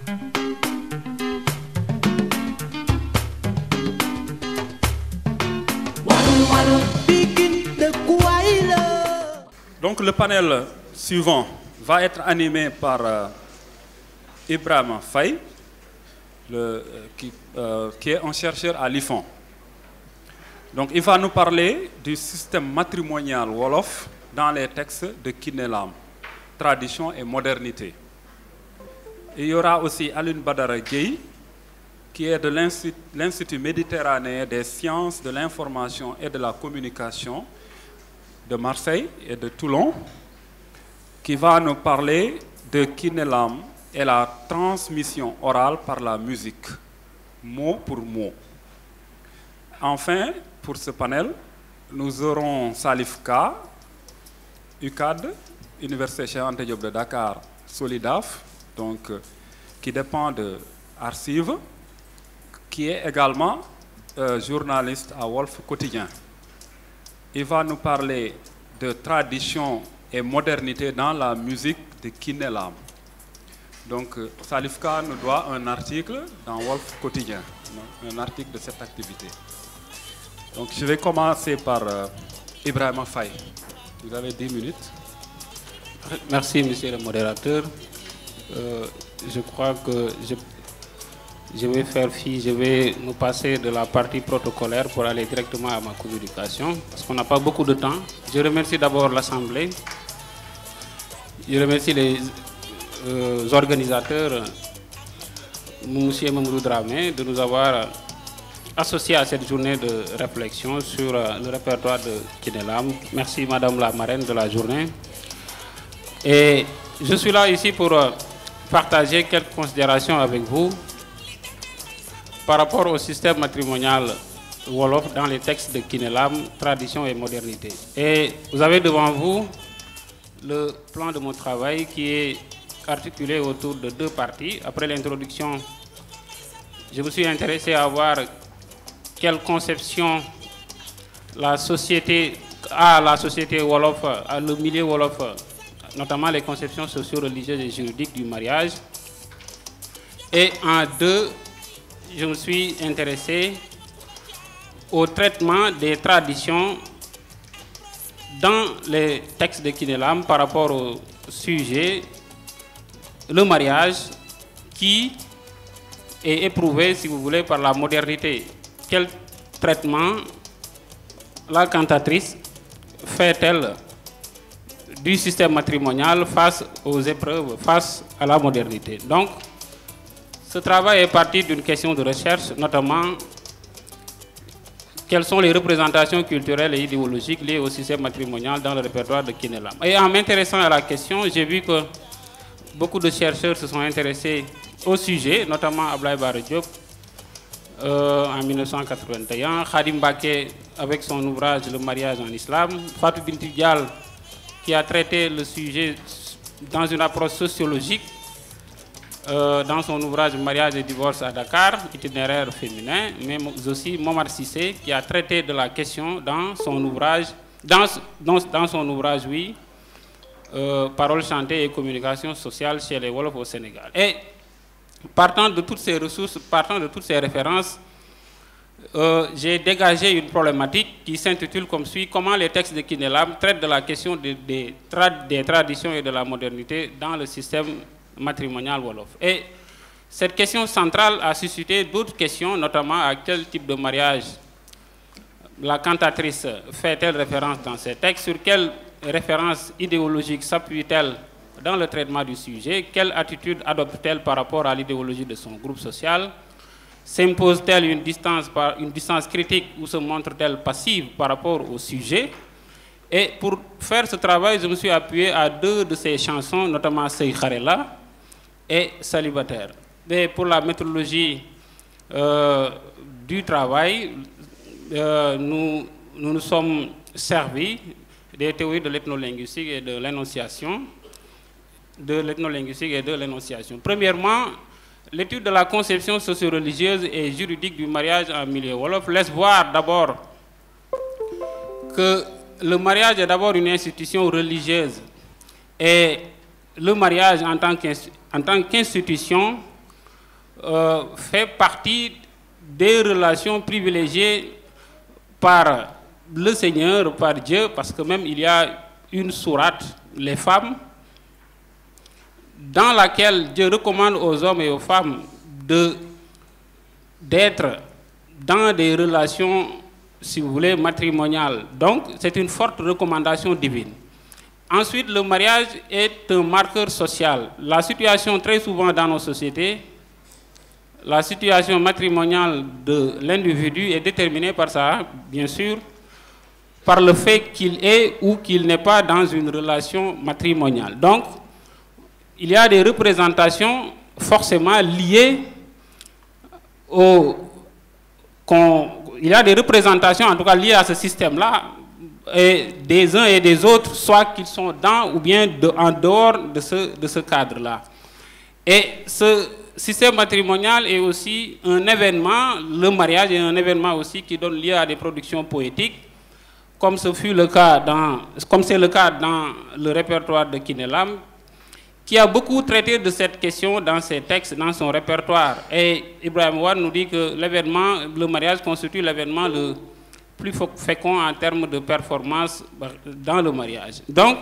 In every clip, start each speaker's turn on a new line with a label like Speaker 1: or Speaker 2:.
Speaker 1: Donc le panel suivant va être animé par Ibrahima Faye, qui est un chercheur à l'IFAN. Donc il va nous parler du système matrimonial Wolof dans les textes de Kiné Lam, tradition et modernité. Il y aura aussi Alioune Badara Gueye, qui est de l'Institut méditerranéen des sciences de l'information et de la communication de Marseille et de Toulon, qui va nous parler de Kiné Lam et la transmission orale par la musique, mot pour mot. Enfin, pour ce panel, nous aurons Salif Ka, UCAD, Université Cheikh Anta Diop de Dakar, Solidaf, donc, qui dépend de Archive, qui est également journaliste à Wolf Quotidien. Il va nous parler de tradition et modernité dans la musique de Kiné Lam. Donc, Salif Ka nous doit un article dans Wolf Quotidien, un article de cette activité. Donc, je vais commencer par Ibrahima Faye. Vous avez 10 minutes.
Speaker 2: Merci, monsieur le modérateur. Je crois que je vais me passer de la partie protocolaire pour aller directement à ma communication, parce qu'on n'a pas beaucoup de temps. Je remercie d'abord l'Assemblée. Je remercie les organisateurs, M. Mamoudou Dramé, de nous avoir associés à cette journée de réflexion sur le répertoire de Kiné Lam. Merci, Madame la marraine de la journée. Et je suis là ici pour partager quelques considérations avec vous par rapport au système matrimonial Wolof dans les textes de Kiné Lam, tradition et modernité. Et vous avez devant vous le plan de mon travail qui est articulé autour de 2 parties. Après l'introduction, je me suis intéressé à voir quelle conception la société Wolof, le milieu Wolof, notamment les conceptions socio-religieuses et juridiques du mariage. Et en 2, je me suis intéressé au traitement des traditions dans les textes de Kiné Lam par rapport au sujet, le mariage, qui est éprouvé, si vous voulez, par la modernité. Quel traitement la cantatrice fait-elle du système matrimonial face aux épreuves, face à la modernité? Donc, ce travail est parti d'une question de recherche, notamment quelles sont les représentations culturelles et idéologiques liées au système matrimonial dans le répertoire de Kiné Lam. Et en m'intéressant à la question, j'ai vu que beaucoup de chercheurs se sont intéressés au sujet, notamment Ablaye Bara Diop en 1981, Khadim Baké avec son ouvrage Le mariage en islam, Fatou Bintou Dial qui a traité le sujet dans une approche sociologique dans son ouvrage Mariage et divorce à Dakar, itinéraire féminin, mais aussi Momar Sissé qui a traité de la question dans son ouvrage, oui, Paroles chantées et communication sociale chez les Wolofs au Sénégal. Et partant de toutes ces ressources, partant de toutes ces références, j'ai dégagé une problématique qui s'intitule comme suit: comment les textes de Kiné Lam traitent de la question des traditions et de la modernité dans le système matrimonial Wolof. Et cette question centrale a suscité d'autres questions, notamment à quel type de mariage la cantatrice fait-elle référence dans ces textes, sur quelle référence idéologique s'appuie-t-elle dans le traitement du sujet, quelle attitude adopte-t-elle par rapport à l'idéologie de son groupe social, s'impose-t-elle une distance critique ou se montre-t-elle passive par rapport au sujet? Et pour faire ce travail, je me suis appuyé à 2 de ces chansons, notamment Sey Kharela et Célibataire. Et pour la méthodologie du travail, nous nous sommes servis des théories de l'ethnolinguistique et de l'énonciation. Premièrement, l'étude de la conception socio-religieuse et juridique du mariage en milieu Wolof laisse voir d'abord que le mariage est d'abord une institution religieuse et le mariage en tant qu'institution fait partie des relations privilégiées par le Seigneur, par Dieu, parce que même il y a une sourate, les femmes, dans laquelle Dieu recommande aux hommes et aux femmes d'être dans des relations, si vous voulez, matrimoniales. Donc, c'est une forte recommandation divine. Ensuite, le mariage est un marqueur social. La situation très souvent dans nos sociétés, la situation matrimoniale de l'individu est déterminée par ça, bien sûr, par le fait qu'il est ou qu'il n'est pas dans une relation matrimoniale. Donc, il y a des représentations forcément liées il y a des représentations, en tout cas liées à ce système-là, et des uns et des autres, soit qu'ils sont dans ou bien en dehors de ce cadre-là. Et ce système matrimonial est aussi un événement, le mariage est un événement aussi qui donne lieu à des productions poétiques, comme c'est le cas dans le répertoire de Kinelam, qui a beaucoup traité de cette question dans ses textes, dans son répertoire. Et Ibrahim Ouad nous dit que le mariage constitue l'événement le plus fécond en termes de performance dans le mariage. Donc,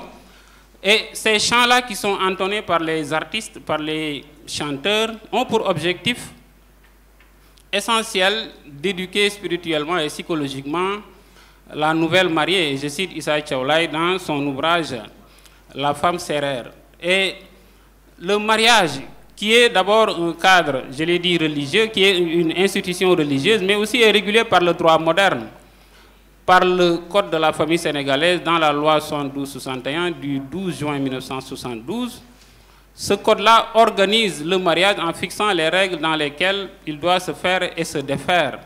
Speaker 2: et ces chants-là qui sont entonnés par les artistes, par les chanteurs, ont pour objectif essentiel d'éduquer spirituellement et psychologiquement la nouvelle mariée. Je cite Issa Tchaoulaye dans son ouvrage « La femme sérère ». Et le mariage, qui est d'abord un cadre, je l'ai dit, religieux, qui est une institution religieuse, mais aussi est régulé par le droit moderne, par le Code de la famille sénégalaise dans la loi 72-61 du 12 juin 1972. Ce code-là organise le mariage en fixant les règles dans lesquelles il doit se faire et se défaire.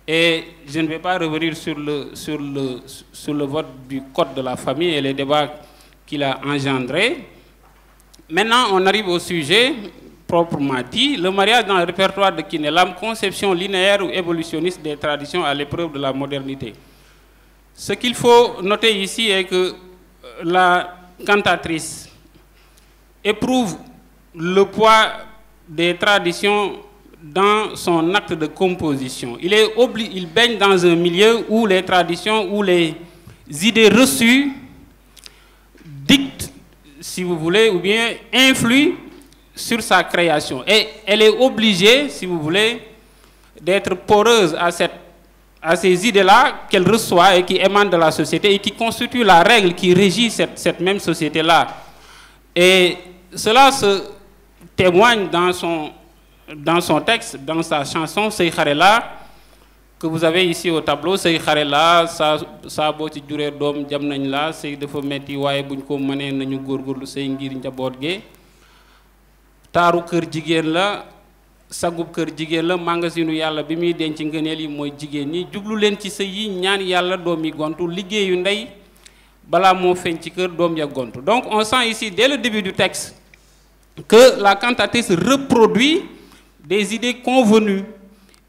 Speaker 2: Et je ne vais pas revenir sur le vote du Code de la famille et les débats qu'il a engendrés. Maintenant, on arrive au sujet proprement dit. Le mariage dans le répertoire de Kinelam, conception linéaire ou évolutionniste des traditions à l'épreuve de la modernité. Ce qu'il faut noter ici est que la cantatrice éprouve le poids des traditions dans son acte de composition. Il baigne dans un milieu où les traditions, où les idées reçues dictent, si vous voulez, ou bien influent sur sa création. Et elle est obligée, si vous voulez, d'être poreuse à ces idées-là qu'elle reçoit et qui émanent de la société et qui constituent la règle qui régit cette même société-là. Et cela se témoigne dans son texte, dans sa chanson Sey Kharela, que vous avez ici au tableau. Sey Kharela, sa bo ci juré dom jam nañ la, sey dafa metti waye buñ ko mané nañu gorgorlu sey ngir njabot ge. Taru kër jigéen la, sagub kër jigéen la, magasinu yàlla bi muy denc ngëneel yi mooy jigéen ñi, jublu leen ci sëy yi, ñaan yàlla doom yi gontu, liggéeyu ndey balaa moo feeñ ci kër doom ya gontu. Donc on sent ici dès le début du texte que la cantatrice reproduit des idées convenues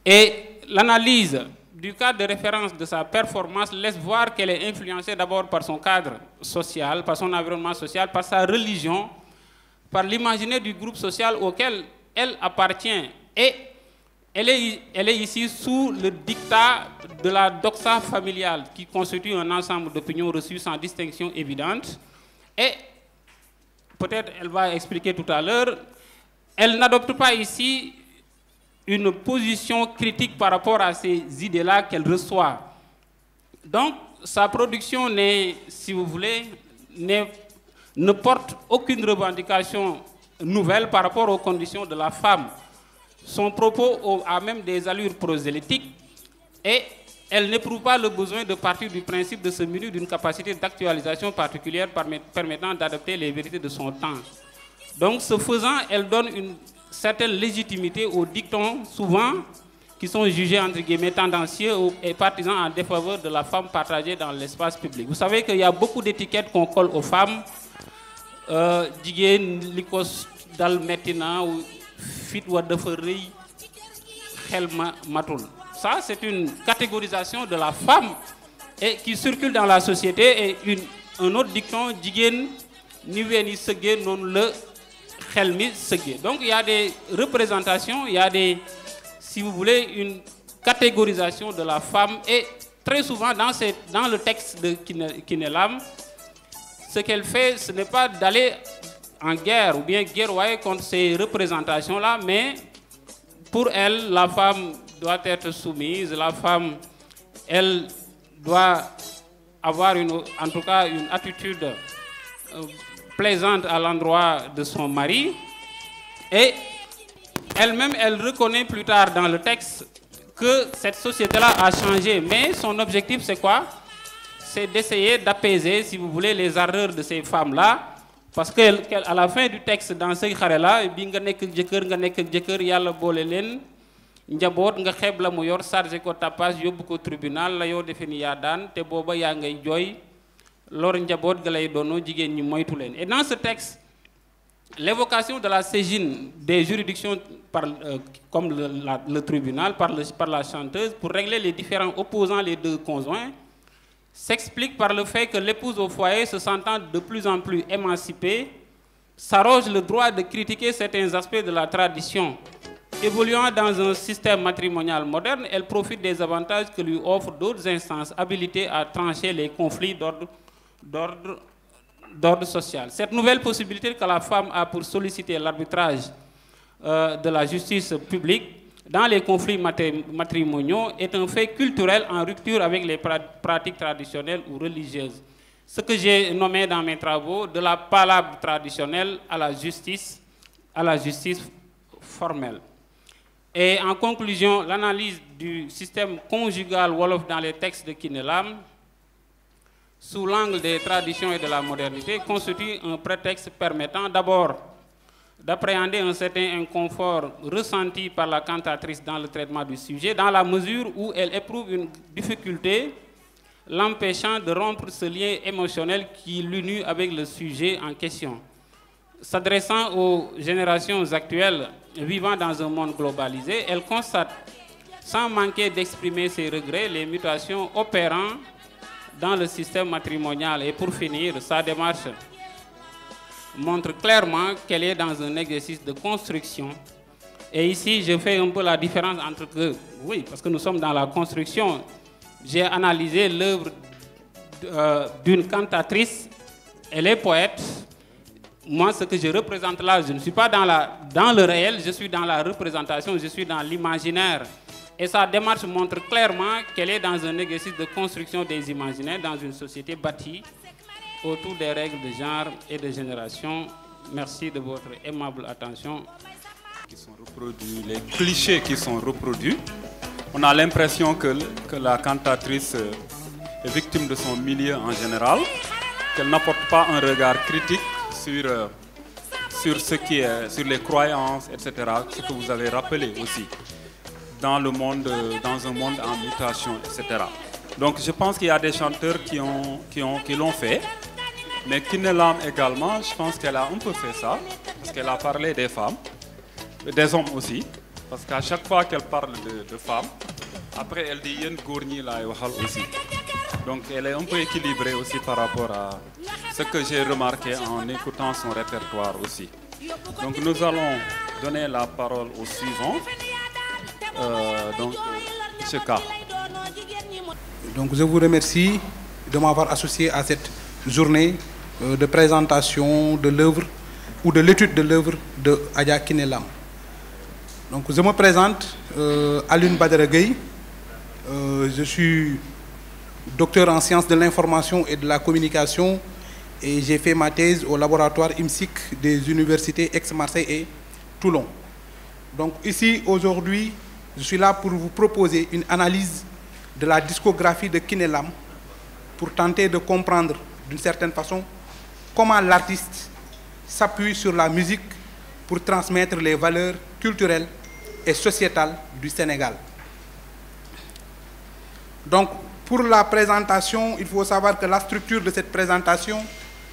Speaker 2: et l'analyse du cadre de référence de sa performance laisse voir qu'elle est influencée d'abord par son cadre social, par son environnement social, par sa religion, par l'imaginaire du groupe social auquel elle appartient. Et elle est ici sous le dictat de la doxa familiale qui constitue un ensemble d'opinions reçues sans distinction évidente. Et peut-être elle va expliquer tout à l'heure, elle n'adopte pas ici une position critique par rapport à ces idées-là qu'elle reçoit. Donc, sa production n'est, si vous voulez, ne porte aucune revendication nouvelle par rapport aux conditions de la femme. Son propos a même des allures prosélytiques et elle n'éprouve pas le besoin de partir du principe de se munir d'une capacité d'actualisation particulière permettant d'adapter les vérités de son temps. Donc, ce faisant, elle donne une certaine légitimité aux dictons, souvent, qui sont jugés, entre guillemets, tendancieux et partisans en défaveur de la femme partagée dans l'espace public. Vous savez qu'il y a beaucoup d'étiquettes qu'on colle aux femmes. Jigéen li ko dal metti na fit wa dafa reuy xel matul. Ça, c'est une catégorisation de la femme et qui circule dans la société. Et un autre dicton, jigéen ni wéni seugé non le Donc il y a des représentations, il y a des, si vous voulez, une catégorisation de la femme, et très souvent dans le texte de Kiné Lam, ce qu'elle fait, ce n'est pas d'aller en guerre ou bien guerroyer contre ces représentations-là, mais pour elle, la femme doit être soumise, la femme, elle doit avoir en tout cas une attitude plaisante à l'endroit de son mari. Et elle-même, elle reconnaît plus tard dans le texte que cette société-là a changé. Mais son objectif, c'est quoi? C'est d'essayer d'apaiser, si vous voulez, les ardeurs de ces femmes-là. Parce qu'à la fin du texte, dans ce xare-là, bi nga nek jëkkër yàlla boole leen njaboot nga xeeb la mu yor chargé ko tapage yóbbu ko tribunal la yow defe ni yaa daan te booba yaa ngay jooy lor njaboot ga lay doonoo jigéen ñi moytu leen. Et dans ce texte, l'évocation de la saisine des juridictions comme le tribunal par la chanteuse pour régler les différends opposant les deux conjoints s'explique par le fait que l'épouse au foyer, se sentant de plus en plus émancipée, s'arroge le droit de critiquer certains aspects de la tradition. Évoluant dans un système matrimonial moderne, elle profite des avantages que lui offrent d'autres instances habilitées à trancher les conflits d'ordre social. Cette nouvelle possibilité que la femme a pour solliciter l'arbitrage de la justice publique dans les conflits matrimoniaux est un fait culturel en rupture avec les pratiques traditionnelles ou religieuses. Ce que j'ai nommé dans mes travaux de la palabre traditionnelle à la justice formelle. Et en conclusion, l'analyse du système conjugal wolof dans les textes de Kiné Lam, sous l'angle des traditions et de la modernité, constitue un prétexte permettant d'abord d'appréhender un certain inconfort ressenti par la cantatrice dans le traitement du sujet, dans la mesure où elle éprouve une difficulté l'empêchant de rompre ce lien émotionnel qui l'unit avec le sujet en question. S'adressant aux générations actuelles vivant dans un monde globalisé, elle constate, sans manquer d'exprimer ses regrets, les mutations opérant dans le système matrimonial. Et pour finir, sa démarche montre clairement qu'elle est dans un exercice de construction. Et ici, je fais un peu la différence entre que, oui, parce que nous sommes dans la construction, j'ai analysé l'œuvre d'une cantatrice, elle est poète. Moi, ce que je représente là, je ne suis pas dans le réel, je suis dans la représentation, je suis dans l'imaginaire. Et sa démarche montre clairement qu'elle est dans un exercice de construction des imaginaires dans une société bâtie autour des règles de genre et de génération. Merci de votre aimable attention.
Speaker 1: Qui sont reproduits, les clichés qui sont reproduits, on a l'impression que la cantatrice est victime de son milieu en général, qu'elle n'apporte pas un regard critique sur ce qui est, sur les croyances, etc., ce que vous avez rappelé aussi, dans un monde en mutation, etc. Donc je pense qu'il y a des chanteurs qui l'ont fait, mais Kiné Lam également, je pense qu'elle a un peu fait ça, parce qu'elle a parlé des femmes, des hommes aussi, parce qu'à chaque fois qu'elle parle de femmes, après elle dit Yen Gourni la aussi. Donc elle est un peu équilibrée aussi par rapport à ce que j'ai remarqué en écoutant son répertoire aussi. Donc nous allons donner la parole au suivant, donc M. K.
Speaker 3: Donc je vous remercie de m'avoir associé à cette journée de présentation de l'œuvre ou de l'étude de l'œuvre de Adja Kiné Lam. Donc je me présente, Alioune Badara Gueye, je suis docteur en sciences de l'information et de la communication et j'ai fait ma thèse au laboratoire IMSIC des universités Aix-Marseille et Toulon. Donc ici aujourd'hui, je suis là pour vous proposer une analyse de la discographie de Kiné Lam pour tenter de comprendre d'une certaine façon comment l'artiste s'appuie sur la musique pour transmettre les valeurs culturelles et sociétales du Sénégal. Donc, pour la présentation, il faut savoir que la structure de cette présentation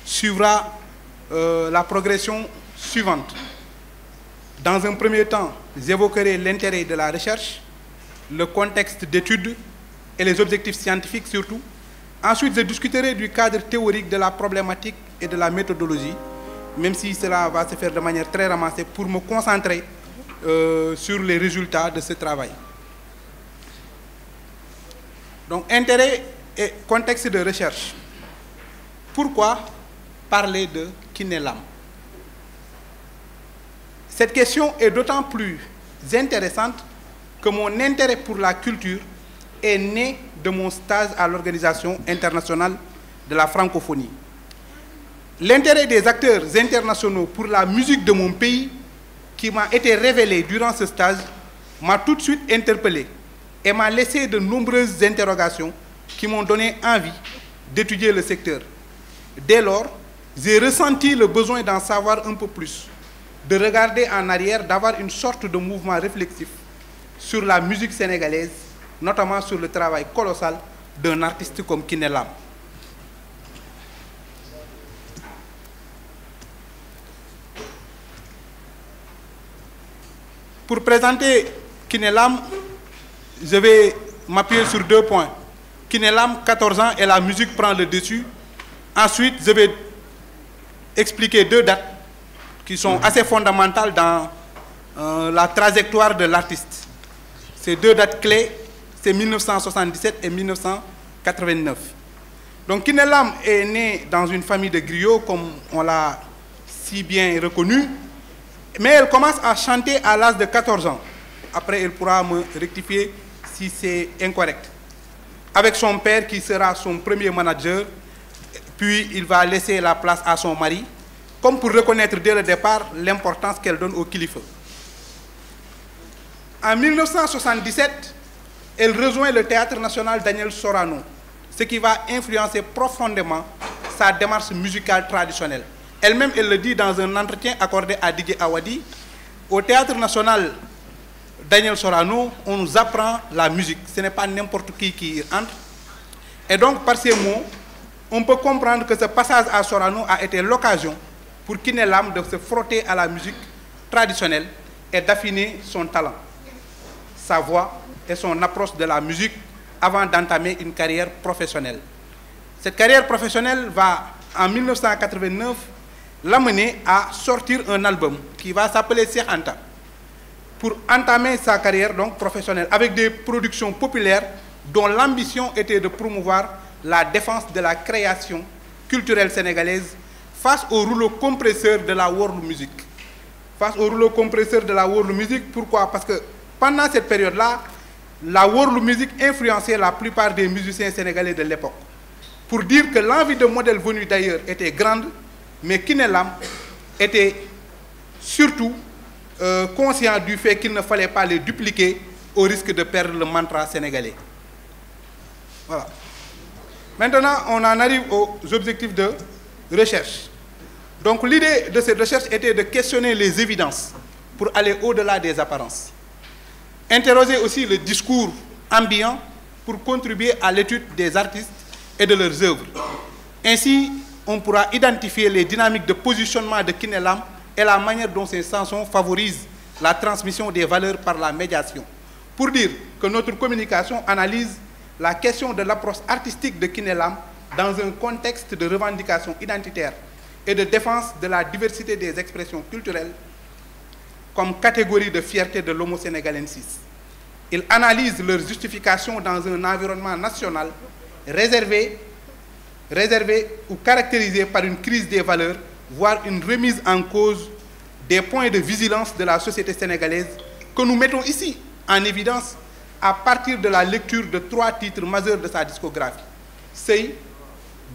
Speaker 3: suivra la progression suivante. Dans un premier temps, j'évoquerai l'intérêt de la recherche, le contexte d'étude et les objectifs scientifiques surtout. Ensuite, je discuterai du cadre théorique de la problématique et de la méthodologie. même si cela va se faire de manière très ramassée, pour me concentrer sur les résultats de ce travail. Donc, intérêt et contexte de recherche. Pourquoi parler de Kiné Lam? Cette question est d'autant plus intéressante que mon intérêt pour la culture est né de mon stage à l'Organisation internationale de la francophonie. L'intérêt des acteurs internationaux pour la musique de mon pays, qui m'a été révélé durant ce stage, m'a tout de suite interpellé et m'a laissé de nombreuses interrogations qui m'ont donné envie d'étudier le secteur. Dès lors, j'ai ressenti le besoin d'en savoir un peu plus, de regarder en arrière, d'avoir une sorte de mouvement réflexif sur la musique sénégalaise, notamment sur le travail colossal d'un artiste comme Kiné Lam. Pour présenter Kiné Lam, je vais m'appuyer sur 2 points. Kiné Lam, 14 ans, et la musique prend le dessus. Ensuite, je vais expliquer 2 dates qui sont assez fondamentales dans la trajectoire de l'artiste. Ces 2 dates clés, c'est 1977 et 1989. Donc Kiné Lam est né dans une famille de griots, comme on l'a si bien reconnu, mais elle commence à chanter à l'âge de 14 ans. Après, elle pourra me rectifier si c'est incorrect. Avec son père qui sera son premier manager, puis il va laisser la place à son mari, comme pour reconnaître dès le départ l'importance qu'elle donne au kilifa. En 1977, elle rejoint le Théâtre national Daniel Sorano, ce qui va influencer profondément sa démarche musicale traditionnelle. Elle-même, elle le dit dans un entretien accordé à Didier Awadi. Au Théâtre national Daniel Sorano, on nous apprend la musique. Ce n'est pas n'importe qui y entre. Et donc, par ces mots, on peut comprendre que ce passage à Sorano a été l'occasion pour Kiné Lam de se frotter à la musique traditionnelle et d'affiner son talent, sa voix et son approche de la musique avant d'entamer une carrière professionnelle. Cette carrière professionnelle va, en 1989, l'amener à sortir un album qui va s'appeler Cheikh Anta, pour entamer sa carrière donc professionnelle avec des productions populaires dont l'ambition était de promouvoir la défense de la création culturelle sénégalaise face au rouleau compresseur de la world music. Face au rouleau compresseur de la world music, pourquoi? Parce que pendant cette période-là, la world music influençait la plupart des musiciens sénégalais de l'époque. Pour dire que l'envie de modèles venus d'ailleurs était grande, mais Kiné Lam était surtout conscient du fait qu'il ne fallait pas les dupliquer au risque de perdre le mantra sénégalais. Voilà. Maintenant, on en arrive aux objectifs de recherche. Donc l'idée de cette recherche était de questionner les évidences pour aller au-delà des apparences. Interroger aussi le discours ambiant pour contribuer à l'étude des artistes et de leurs œuvres. Ainsi, on pourra identifier les dynamiques de positionnement de Kiné Lam et la manière dont ces chansons favorisent la transmission des valeurs par la médiation. Pour dire que notre communication analyse la question de l'approche artistique de Kiné Lam dans un contexte de revendication identitaire et de défense de la diversité des expressions culturelles comme catégorie de fierté de l'homo-sénégalensis. Il analyse leur justification dans un environnement national réservé ou caractérisé par une crise des valeurs, voire une remise en cause des points de vigilance de la société sénégalaise que nous mettons ici en évidence à partir de la lecture de 3 titres majeurs de sa discographie, Sey,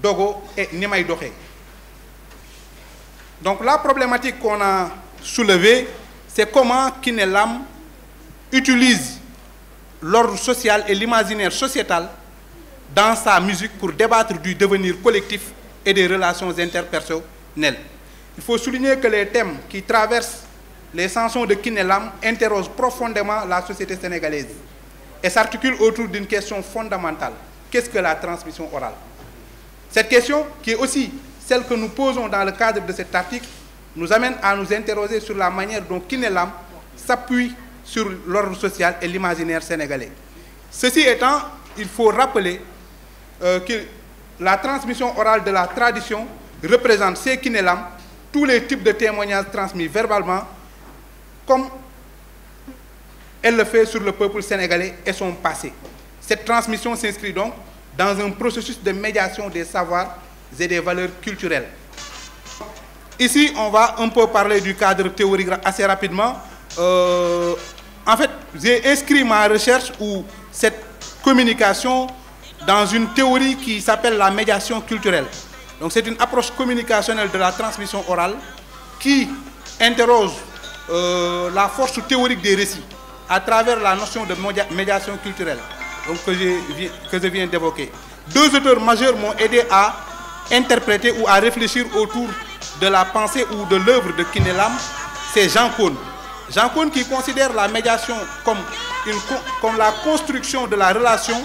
Speaker 3: Dogo et Nimay Doxé. Donc la problématique qu'on a soulevée, c'est comment Kiné Lam utilise l'ordre social et l'imaginaire sociétal dans sa musique pour débattre du devenir collectif et des relations interpersonnelles. Il faut souligner que les thèmes qui traversent les chansons de Kiné Lam interrogent profondément la société sénégalaise et s'articulent autour d'une question fondamentale. Qu'est-ce que la transmission orale? Cette question, qui est aussi celle que nous posons dans le cadre de cet article, nous amène à nous interroger sur la manière dont Kiné Lam s'appuie sur l'ordre social et l'imaginaire sénégalais. Ceci étant, il faut rappeler que la transmission orale de la tradition représente chez Kiné Lam tous les types de témoignages transmis verbalement, comme elle le fait sur le peuple sénégalais et son passé. Cette transmission s'inscrit donc dans un processus de médiation des savoirs et des valeurs culturelles. Ici, on va un peu parler du cadre théorique assez rapidement. En fait, j'ai inscrit ma recherche ou cette communication dans une théorie qui s'appelle la médiation culturelle. Donc c'est une approche communicationnelle de la transmission orale qui interroge la force théorique des récits à travers la notion de médiation culturelle, donc que je viens d'évoquer. Deux auteurs majeurs m'ont aidé à interpréter ou à réfléchir autour de la pensée ou de l'œuvre de Kiné Lam. C'est Jean Caunes. Jean Caunes qui considère la médiation comme la construction de la relation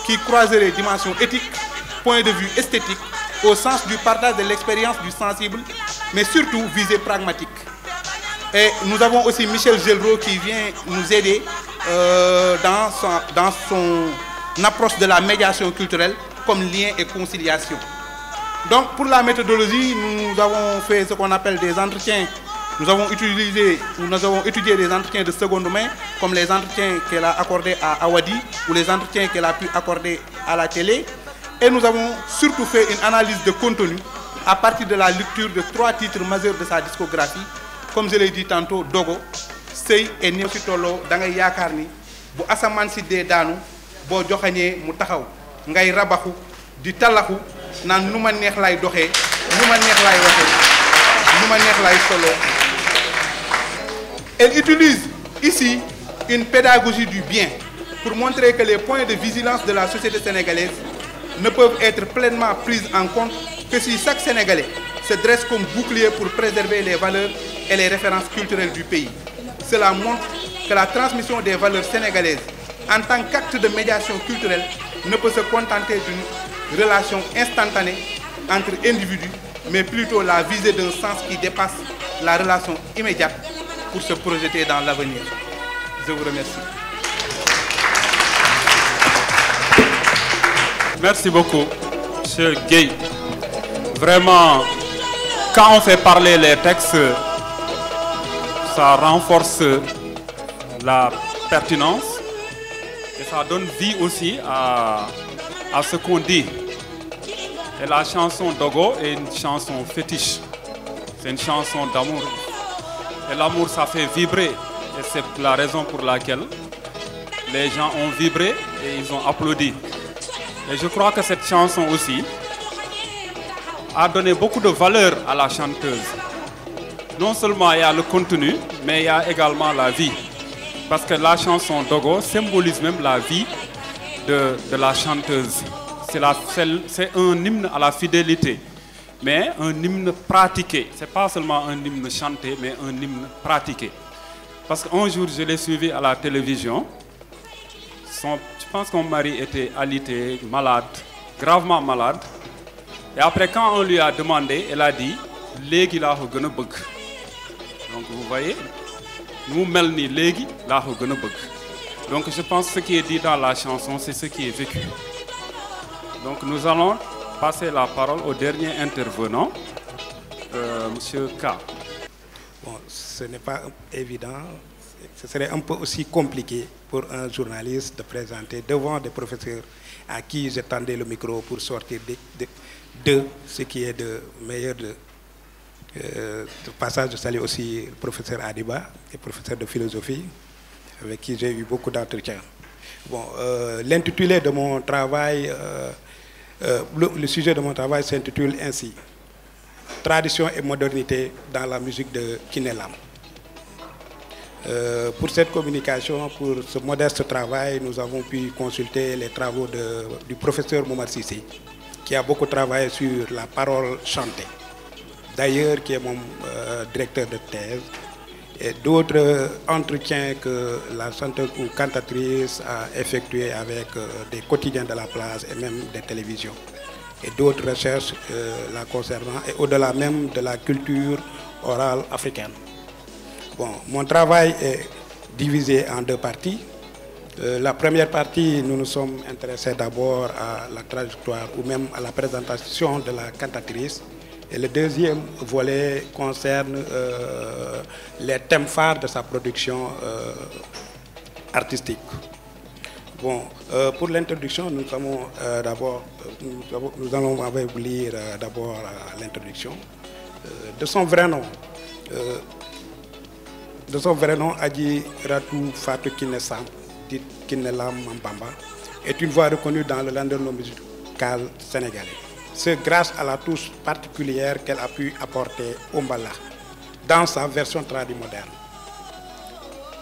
Speaker 3: qui croiserait dimensions éthiques, point de vue esthétique, au sens du partage de l'expérience du sensible, mais surtout visée pragmatique. Et nous avons aussi Michel Gelreau qui vient nous aider dans son approche de la médiation culturelle comme lien et conciliation. Donc pour la méthodologie, nous avons fait ce qu'on appelle des entretiens. Nous avons étudié des entretiens de seconde main, comme les entretiens qu'elle a accordés à Awadi ou les entretiens qu'elle a pu accorder à la télé. Et nous avons surtout fait une analyse de contenu à partir de la lecture de 3 titres majeurs de sa discographie. Comme je l'ai dit tantôt, Dogo, Sey et Néositolo, Dangay Yakarni, Bu Asaman Si Dee Daanu, Bo Joxañee Mu Taxaw, Ngay Rabaxu, Di Talaxu, Naan nu ma neex lay doxee, nu ma neex lay waxee, nu ma neex lay solo. Elle utilise ici une pédagogie du bien pour montrer que les points de vigilance de la société sénégalaise ne peuvent être pleinement pris en compte que si chaque Sénégalais se dresse comme bouclier pour préserver les valeurs et les références culturelles du pays. Cela montre que la transmission des valeurs sénégalaises en tant qu'acte de médiation culturelle ne peut se contenter d'une relation instantanée entre individus, mais plutôt la visée d'un sens qui dépasse la relation immédiate pour se projeter dans l'avenir. Je vous remercie.
Speaker 1: Merci beaucoup, M. Gueye. Vraiment, quand on fait parler les textes, ça renforce la pertinence et ça donne vie aussi à ce qu'on dit. Et la chanson Dogo est une chanson fétiche. C'est une chanson d'amour. Et l'amour, ça fait vibrer. Et c'est la raison pour laquelle les gens ont vibré et ils ont applaudi. Et je crois que cette chanson aussi a donné beaucoup de valeur à la chanteuse. Non seulement il y a le contenu, mais il y a également la vie. Parce que la chanson Dogo symbolise même la vie de la chanteuse. C'est un hymne à la fidélité, mais un hymne pratiqué. Ce n'est pas seulement un hymne chanté, mais un hymne pratiqué. Parce qu'un jour, je l'ai suivi à la télévision. Je pense que mon mari était alité, malade, gravement malade. Et après, quand on lui a demandé, elle a dit « Légui la ho gëna bëgg ». Donc vous voyez, nous melni légui la ho gëna bëgg. Donc je pense que ce qui est dit dans la chanson, c'est ce qui est vécu. Donc nous allons passer la parole au dernier intervenant, M. K.
Speaker 4: Bon, ce n'est pas évident. Ce serait un peu aussi compliqué pour un journaliste de présenter devant des professeurs à qui je tendais le micro pour sortir de ce qui est de meilleur. De passage, je salue aussi le professeur Adiba, le professeur de philosophie, avec qui j'ai eu beaucoup d'entretiens. Bon, l'intitulé de mon travail, le sujet de mon travail s'intitule ainsi: Tradition et modernité dans la musique de Kiné Lam. Pour cette communication, pour ce modeste travail, nous avons pu consulter les travaux du professeur Moumar Sissi, qui a beaucoup travaillé sur la parole chantée, d'ailleurs qui est mon directeur de thèse, et d'autres entretiens que la chanteuse ou cantatrice a effectués avec des quotidiens de la place et même des télévisions, et d'autres recherches la concernant, et au-delà même de la culture orale africaine. Bon, mon travail est divisé en 2 parties. La première partie, nous nous sommes intéressés d'abord à la trajectoire ou même à la présentation de la cantatrice, Et le deuxième volet concerne les thèmes phares de sa production artistique. Bon, pour l'introduction, nous allons vous lire d'abord l'introduction. De son vrai nom, Adji Ratou Fatou Kiné Sam, dite Kiné Lam Mambamba, est une voix reconnue dans le landerneau musical sénégalais. C'est grâce à la touche particulière qu'elle a pu apporter au mbalax dans sa version tradimoderne.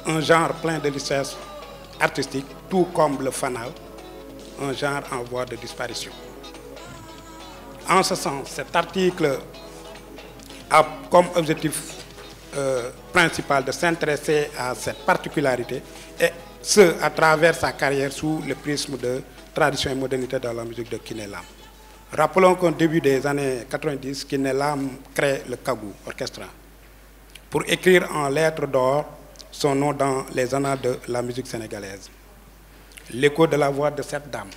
Speaker 4: Un genre plein de richesse artistique, tout comme le fanal, un genre en voie de disparition. En ce sens, cet article a comme objectif principal de s'intéresser à cette particularité, et ce, à travers sa carrière sous le prisme de tradition et modernité dans la musique de Kiné Lam. Rappelons qu'au début des années 90, Kiné Lam crée le Kagou Orchestra pour écrire en lettres d'or son nom dans les annales de la musique sénégalaise. L'écho de la voix de cette dame,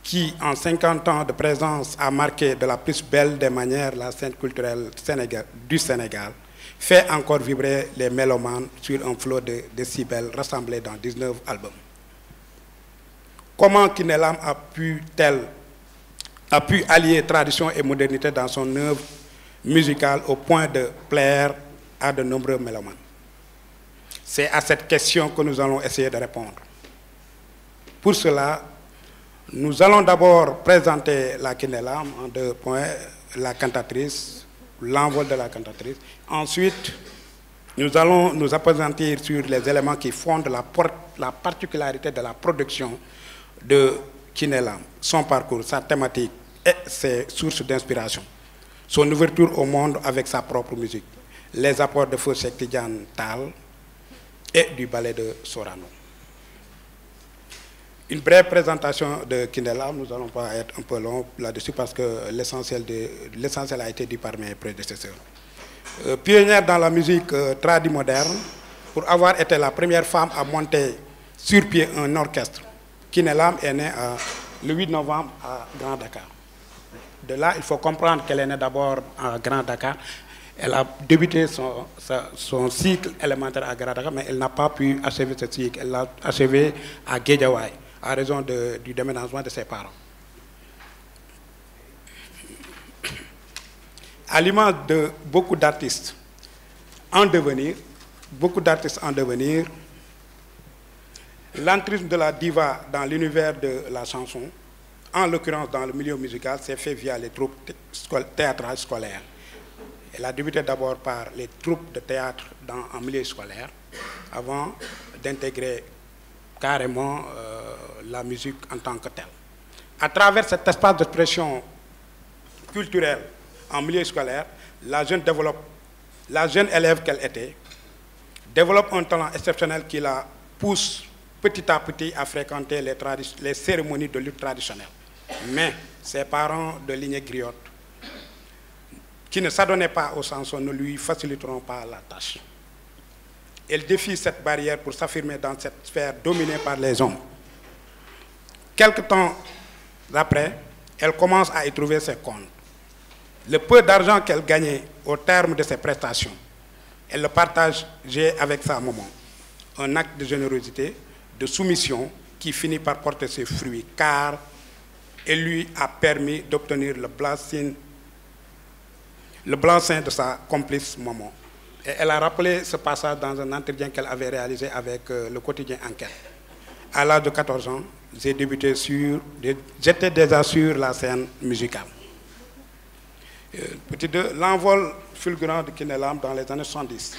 Speaker 4: qui en 50 ans de présence a marqué de la plus belle des manières la scène culturelle du Sénégal, fait encore vibrer les mélomanes sur un flot de décibels rassemblés dans 19 albums. Comment Kiné Lam a pu allier tradition et modernité dans son œuvre musicale au point de plaire à de nombreux mélomanes? C'est à cette question que nous allons essayer de répondre. Pour cela, nous allons d'abord présenter la Kiné Lam en 2 points, la cantatrice, l'envol de la cantatrice. Ensuite, nous allons nous appesantir sur les éléments qui fondent la particularité de la production de Kiné Lam, son parcours, sa thématique et ses sources d'inspiration, son ouverture au monde avec sa propre musique, les apports de Feu Cheikh Tidiane Tall et du ballet de Sorano. Une brève présentation de Kiné Lam, nous n'allons pas être un peu long là-dessus parce que l'essentiel a été dit par mes prédécesseurs. Pionnière dans la musique tradimoderne, pour avoir été la première femme à monter sur pied un orchestre, Kiné Lam est née le 8 novembre à Grand Dakar. De là, il faut comprendre qu'elle est née d'abord à Grand Dakar. Elle a débuté son cycle élémentaire à Grand Dakar, mais elle n'a pas pu achever ce cycle. Elle l'a achevé à Guédiawaye, à raison du déménagement de ses parents. À l'image de beaucoup d'artistes en devenir, l'entrisme de la diva dans l'univers de la chanson, en l'occurrence dans le milieu musical, s'est fait via les troupes théâtrales scolaires. Elle a débuté d'abord par les troupes de théâtre en milieu scolaire, avant d'intégrer carrément la musique en tant que telle. À travers cet espace d'expression culturelle en milieu scolaire, la jeune élève qu'elle était développe un talent exceptionnel qui la pousse petit à petit à fréquenter les cérémonies de lutte traditionnelles. Mais ses parents de lignée griotte, qui ne s'adonnaient pas aux chansons, ne lui faciliteront pas la tâche. Elle défie cette barrière pour s'affirmer dans cette sphère dominée par les hommes. Quelque temps après, elle commence à y trouver ses comptes. Le peu d'argent qu'elle gagnait au terme de ses prestations, elle le partageait avec sa maman. Un acte de générosité, de soumission qui finit par porter ses fruits, car elle lui a permis d'obtenir le blanc-seing de sa complice maman. Et elle a rappelé ce passage dans un entretien qu'elle avait réalisé avec le quotidien Enquête. À l'âge de 14 ans, j'étais déjà sur la scène musicale. Petit 2, l'envol fulgurant de Kiné Lam dans les années 70.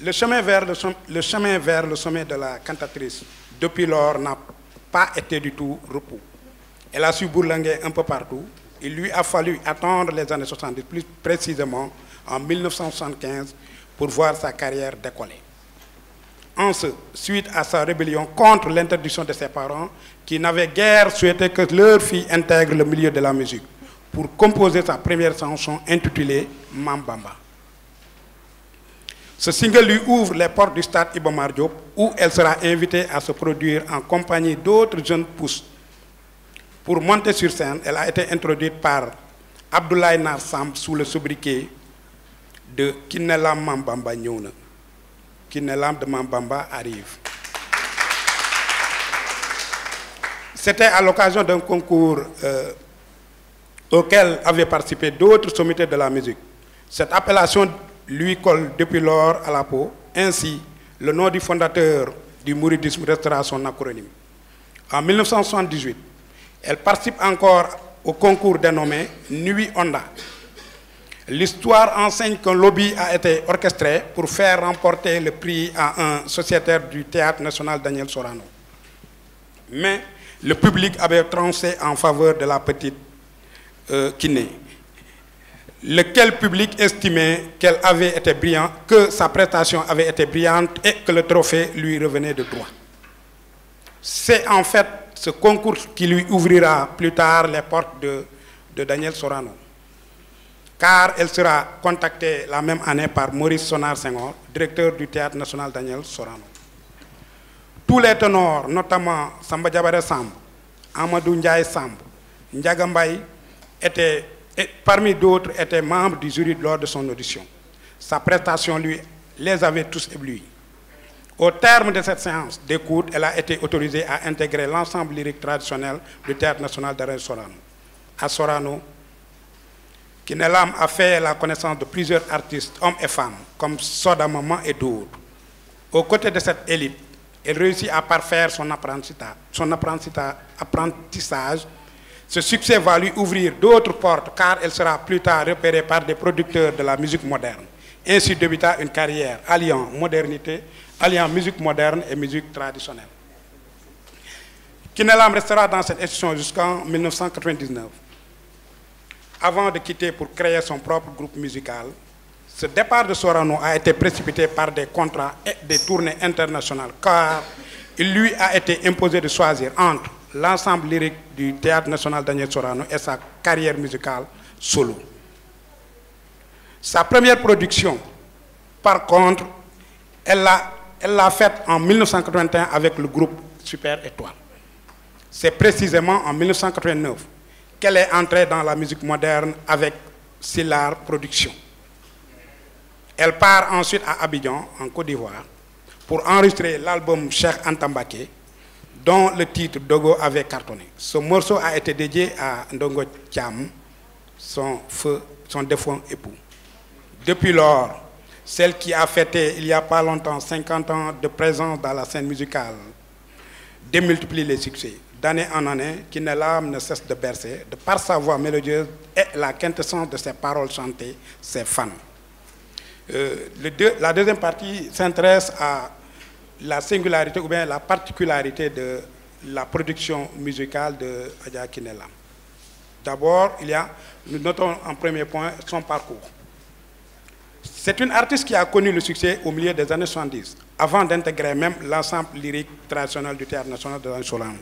Speaker 4: Le chemin vers le sommet de la cantatrice, depuis lors, n'a pas été du tout repos. Elle a su bourlinguer un peu partout. Il lui a fallu attendre les années 70, plus précisément en 1975, pour voir sa carrière décoller. Suite à sa rébellion contre l'interdiction de ses parents, qui n'avaient guère souhaité que leur fille intègre le milieu de la musique, pour composer sa première chanson intitulée Mambamba. Ce single lui ouvre les portes du stade Iba Mar Diop, où elle sera invitée à se produire en compagnie d'autres jeunes pousses. Pour monter sur scène, elle a été introduite par Abdoulaye Nar Samb sous le sobriquet de Kinelam Mambamba Nyona. Kinelam de Mambamba arrive. C'était à l'occasion d'un concours auquel avaient participé d'autres sommités de la musique. Cette appellation lui colle depuis lors à la peau. Ainsi, le nom du fondateur du mouridisme restera son acronyme. En 1978, elle participe encore au concours dénommé Nuit Onda. L'histoire enseigne qu'un lobby a été orchestré pour faire remporter le prix à un sociétaire du Théâtre national Daniel Sorano. Mais le public avait tranché en faveur de la petite Kiné, lequel public estimait qu'elle avait été brillante, que sa prestation avait été brillante et que le trophée lui revenait de droit. C'est en fait ce concours qui lui ouvrira plus tard les portes de Daniel Sorano, car elle sera contactée la même année par Maurice Sonar Senghor, directeur du Théâtre national Daniel Sorano. Tous les ténors, notamment Samba Diabaré Samb, Amadou Ndiaye Samb, Ndiaga Mbaye, et parmi d'autres, étaient membres du jury lors de son audition. Sa prestation, lui, les avait tous éblouis. Au terme de cette séance d'écoute, elle a été autorisée à intégrer l'ensemble lyrique traditionnel du Théâtre national Daniel Sorano. À Sorano, Kinelam a fait la connaissance de plusieurs artistes, hommes et femmes, comme Soda Maman et d'autres. Aux côtés de cette élite, elle réussit à parfaire son apprentissage. Ce succès va lui ouvrir d'autres portes, car elle sera plus tard repérée par des producteurs de la musique moderne. Ainsi débuta une carrière alliant musique moderne et musique traditionnelle. Kinelam restera dans cette institution jusqu'en 1999. Avant de quitter pour créer son propre groupe musical, ce départ de Sorano a été précipité par des contrats et des tournées internationales, car il lui a été imposé de choisir entre l'ensemble lyrique du Théâtre national Daniel Sorano et sa carrière musicale solo. Sa première production, par contre, elle l'a faite en 1981 avec le groupe Super Étoile. C'est précisément en 1989 qu'elle est entrée dans la musique moderne avec Silar Productions. Elle part ensuite à Abidjan, en Côte d'Ivoire, pour enregistrer l'album Cheikh Anta Mbacké, dont le titre Dogo avait cartonné. Ce morceau a été dédié à Ndongo Thiam, son défunt époux. Depuis lors, celle qui a fêté il n'y a pas longtemps 50 ans de présence dans la scène musicale démultiplie les succès. D'année en année, Kinelam ne cesse de bercer, de par sa voix mélodieuse et la quintessence de ses paroles chantées, ses fans. La deuxième partie s'intéresse à la singularité ou bien la particularité de la production musicale de Adja Kinelam. D'abord, nous notons en premier point son parcours. C'est une artiste qui a connu le succès au milieu des années 70, avant d'intégrer même l'ensemble lyrique traditionnel du Théâtre national de Daniel Sorano.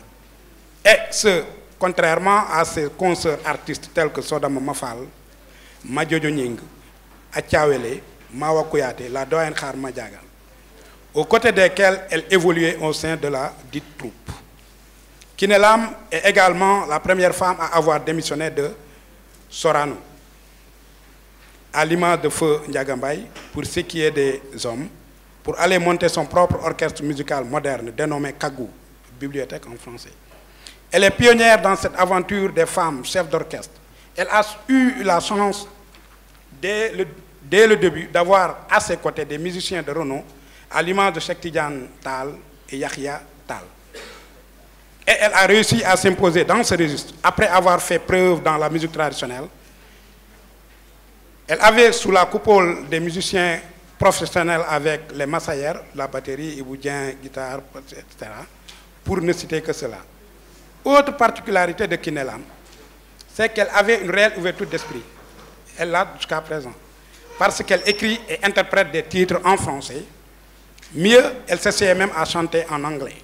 Speaker 4: Et ce, contrairement à ses consoeurs artistes tels que Soda Mama Fall, Madjojo Nying, Athiawele, Mawa Kouyaté, la doyenne Khar Madiaga, aux côtés desquels elle évoluait au sein de la dite troupe. Kinelam est également la première femme à avoir démissionné de Sorano, à l'image de Feu Ndiaga Mbaye, pour ce qui est des hommes, pour aller monter son propre orchestre musical moderne dénommé Kagou, bibliothèque en français. Elle est pionnière dans cette aventure des femmes chefs d'orchestre. Elle a eu la chance, dès le début, d'avoir à ses côtés des musiciens de renom, à l'image de Cheikh Tidiane Tall et Yahya Tall. Et elle a réussi à s'imposer dans ce registre, après avoir fait preuve dans la musique traditionnelle. Elle avait sous la coupole des musiciens professionnels avec les massaillers, la batterie, Iboudien, guitare, etc., pour ne citer que cela. Autre particularité de Kinelam, c'est qu'elle avait une réelle ouverture d'esprit. Elle l'a jusqu'à présent. Parce qu'elle écrit et interprète des titres en français. Mieux, elle s'essayait même à chanter en anglais.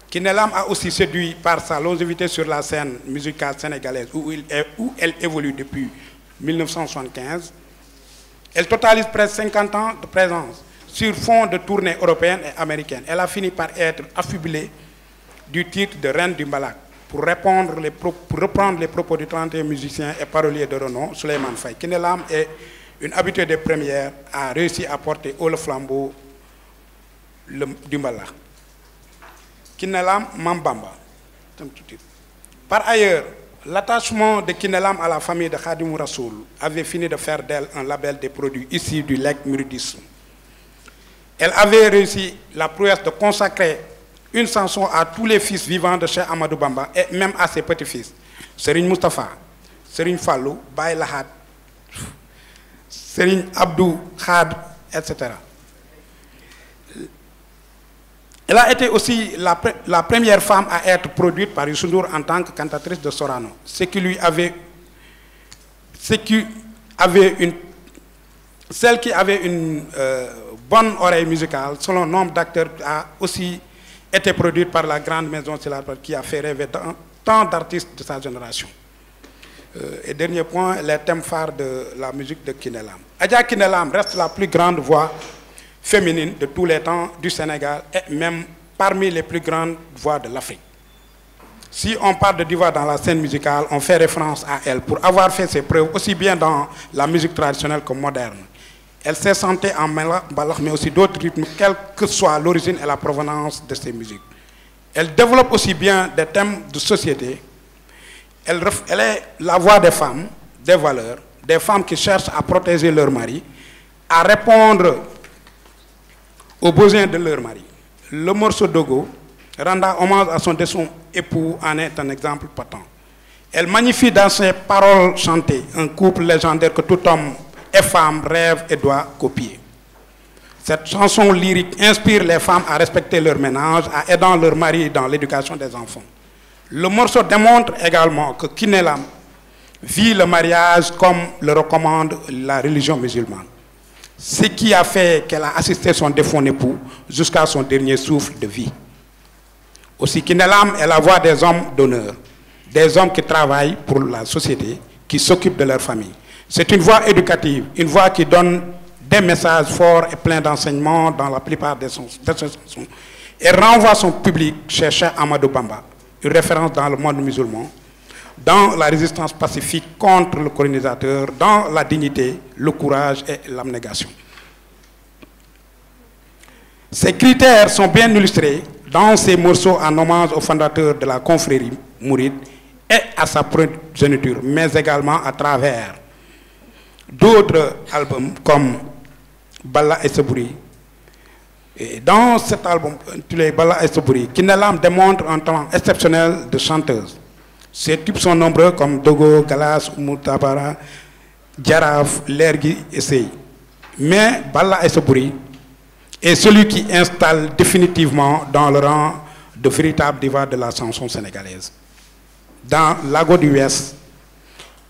Speaker 4: Kinelam a aussi séduit par sa longévité sur la scène musicale sénégalaise où elle évolue depuis 1975. Elle totalise presque 50 ans de présence sur fond de tournées européennes et américaines. Elle a fini par être affublée du titre de Reine du Mbalax, pour reprendre les propos du 31 musicien et parolier de renom, Souleymane Faye. Kiné Lam est une habituée des premières, a réussi à porter haut le flambeau du Mbala. Kiné Lam Mambamba. Par ailleurs, l'attachement de Kiné Lam à la famille de Khadimou Rassoul avait fini de faire d'elle un label des produits issus du legs mouridisme. Elle avait réussi la prouesse de consacrer une chanson à tous les fils vivants de Cheikh Amadou Bamba et même à ses petits-fils, Serigne Moustapha, Serigne Fallou, Baye Lahad, Serigne Abdou Khad, etc. Elle a été aussi la première femme à être produite par Youssou Ndour en tant que cantatrice de Sorano, celle qui avait une bonne oreille musicale, selon nombre d'acteurs, a aussi été produite par la grande maison qui a fait rêver tant d'artistes de sa génération. Et dernier point, les thèmes phares de la musique de Kiné Lam. Adja Kiné Lam reste la plus grande voix féminine de tous les temps du Sénégal et même parmi les plus grandes voix de l'Afrique. Si on parle de diva dans la scène musicale, on fait référence à elle pour avoir fait ses preuves aussi bien dans la musique traditionnelle que moderne. Elle s'est sentée en mbalax, mais aussi d'autres rythmes, quelle que soit l'origine et la provenance de ces musiques. Elle développe aussi bien des thèmes de société. Elle est la voix des femmes, des valeurs, des femmes qui cherchent à protéger leur mari, à répondre aux besoins de leur mari. Le morceau Dogo, rendant hommage à son défunt époux, en est un exemple patent. Elle magnifie dans ses paroles chantées un couple légendaire que tout homme et femme rêve et doit copier. Cette chanson lyrique inspire les femmes à respecter leur ménage, à aider leur mari dans l'éducation des enfants. Le morceau démontre également que Kiné Lam vit le mariage comme le recommande la religion musulmane. Ce qui a fait qu'elle a assisté son défunt époux jusqu'à son dernier souffle de vie. Aussi, Kiné Lam est la voix des hommes d'honneur, des hommes qui travaillent pour la société, qui s'occupent de leur famille. C'est une voix éducative, une voix qui donne des messages forts et pleins d'enseignements dans la plupart de ses chansons. Et renvoie son public chez Cheikh Amadou Bamba, une référence dans le monde musulman, dans la résistance pacifique contre le colonisateur, dans la dignité, le courage et l'abnégation. Ces critères sont bien illustrés dans ces morceaux en hommage au fondateur de la confrérie mouride et à sa progéniture, mais également à travers d'autres albums comme Balla et Sebouri. Et dans cet album, intitulé Balla et Sebouri, Kiné Lam démontre un talent exceptionnel de chanteuse. Ces types sont nombreux comme Dogo, Galas, Oumou Tabara, Djaraf, Lergui et Sey. Mais Balla et Sebouri est celui qui installe définitivement dans le rang de véritable diva de la chanson sénégalaise. Dans Lago du Ouest,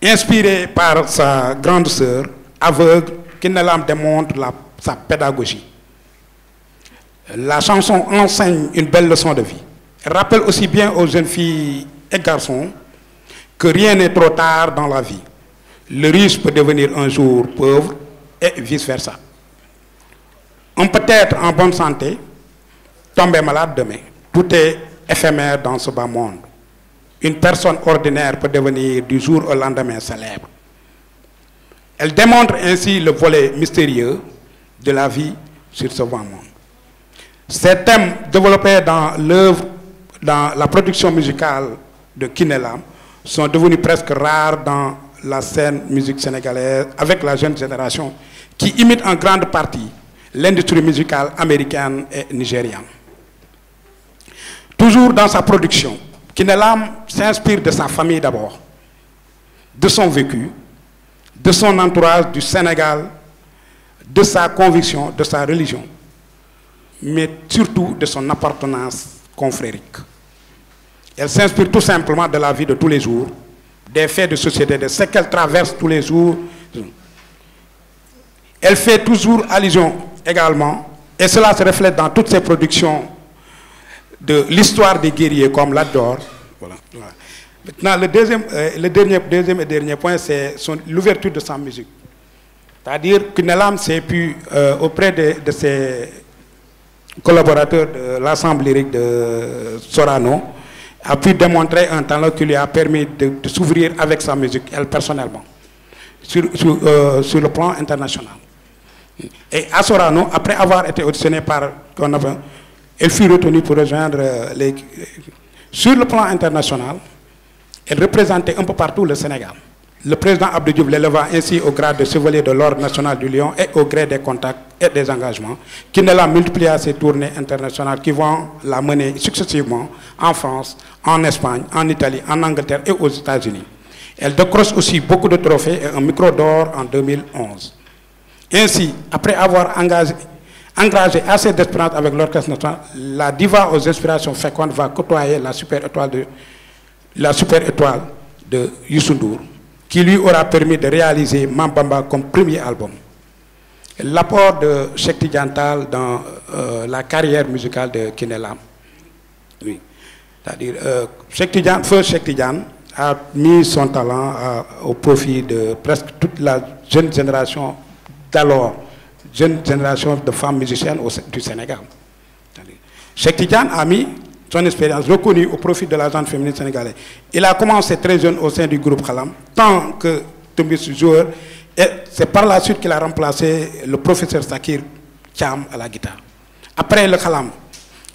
Speaker 4: inspiré par sa grande sœur, aveugle, Kiné Lam démontre sa pédagogie. La chanson enseigne une belle leçon de vie. Elle rappelle aussi bien aux jeunes filles et garçons que rien n'est trop tard dans la vie. Le riche peut devenir un jour pauvre et vice-versa. On peut être en bonne santé, tomber malade demain. Tout est éphémère dans ce bas monde. Une personne ordinaire peut devenir du jour au lendemain célèbre. Elle démontre ainsi le volet mystérieux de la vie sur ce bas monde. Ces thèmes développés dans l'œuvre, dans la production musicale de Kiné Lam, sont devenus presque rares dans la scène musique sénégalaise avec la jeune génération qui imite en grande partie l'industrie musicale américaine et nigériane. Toujours dans sa production, Kiné Lam s'inspire de sa famille d'abord, de son vécu, de son entourage du Sénégal, de sa conviction, de sa religion, mais surtout de son appartenance confrérique. Elle s'inspire tout simplement de la vie de tous les jours, des faits de société, de ce qu'elle traverse tous les jours. Elle fait toujours allusion également, et cela se reflète dans toutes ses productions, de l'histoire des guerriers comme Lat Dior. Voilà. Maintenant, le deuxième et dernier point, c'est l'ouverture de sa musique. C'est-à-dire que Kiné Lam s'est pu, auprès de ses collaborateurs de l'ensemble lyrique de Sorano, a pu démontrer un talent qui lui a permis de s'ouvrir avec sa musique, elle personnellement, sur le plan international. Et à Sorano, après avoir été auditionnée par Conavin, elle fut retenue pour rejoindre sur le plan international. Elle représentait un peu partout le Sénégal. Le président Abdou Diouf l'éleva ainsi au grade de chevalier de l'Ordre national du Lion et au gré des contacts et des engagements, qui ne l'a multiplié à ses tournées internationales qui vont la mener successivement en France, en Espagne, en Italie, en Angleterre et aux États-Unis. Elle décroche aussi beaucoup de trophées et un micro d'or en 2011. Ainsi, après avoir engagé assez d'espérance avec l'Orchestre national, la diva aux inspirations fécondes va côtoyer la super étoile de Youssou Ndour, qui lui aura permis de réaliser Mambamba comme premier album. L'apport de Cheikh Tidiane Tall dans la carrière musicale de Kiné Lam. Oui. C'est-à-dire, Cheikh Tidiane a mis son talent au profit de presque toute la jeune génération d'alors, jeune génération de femmes musiciennes du Sénégal. Cheikh Tidiane a mis son expérience reconnue au profit de la gente féminine sénégalaise. Il a commencé très jeune au sein du groupe Khalam, tant que tombiste joueur, et c'est par la suite qu'il a remplacé le professeur Sakir Thiam à la guitare. Après le Khalam,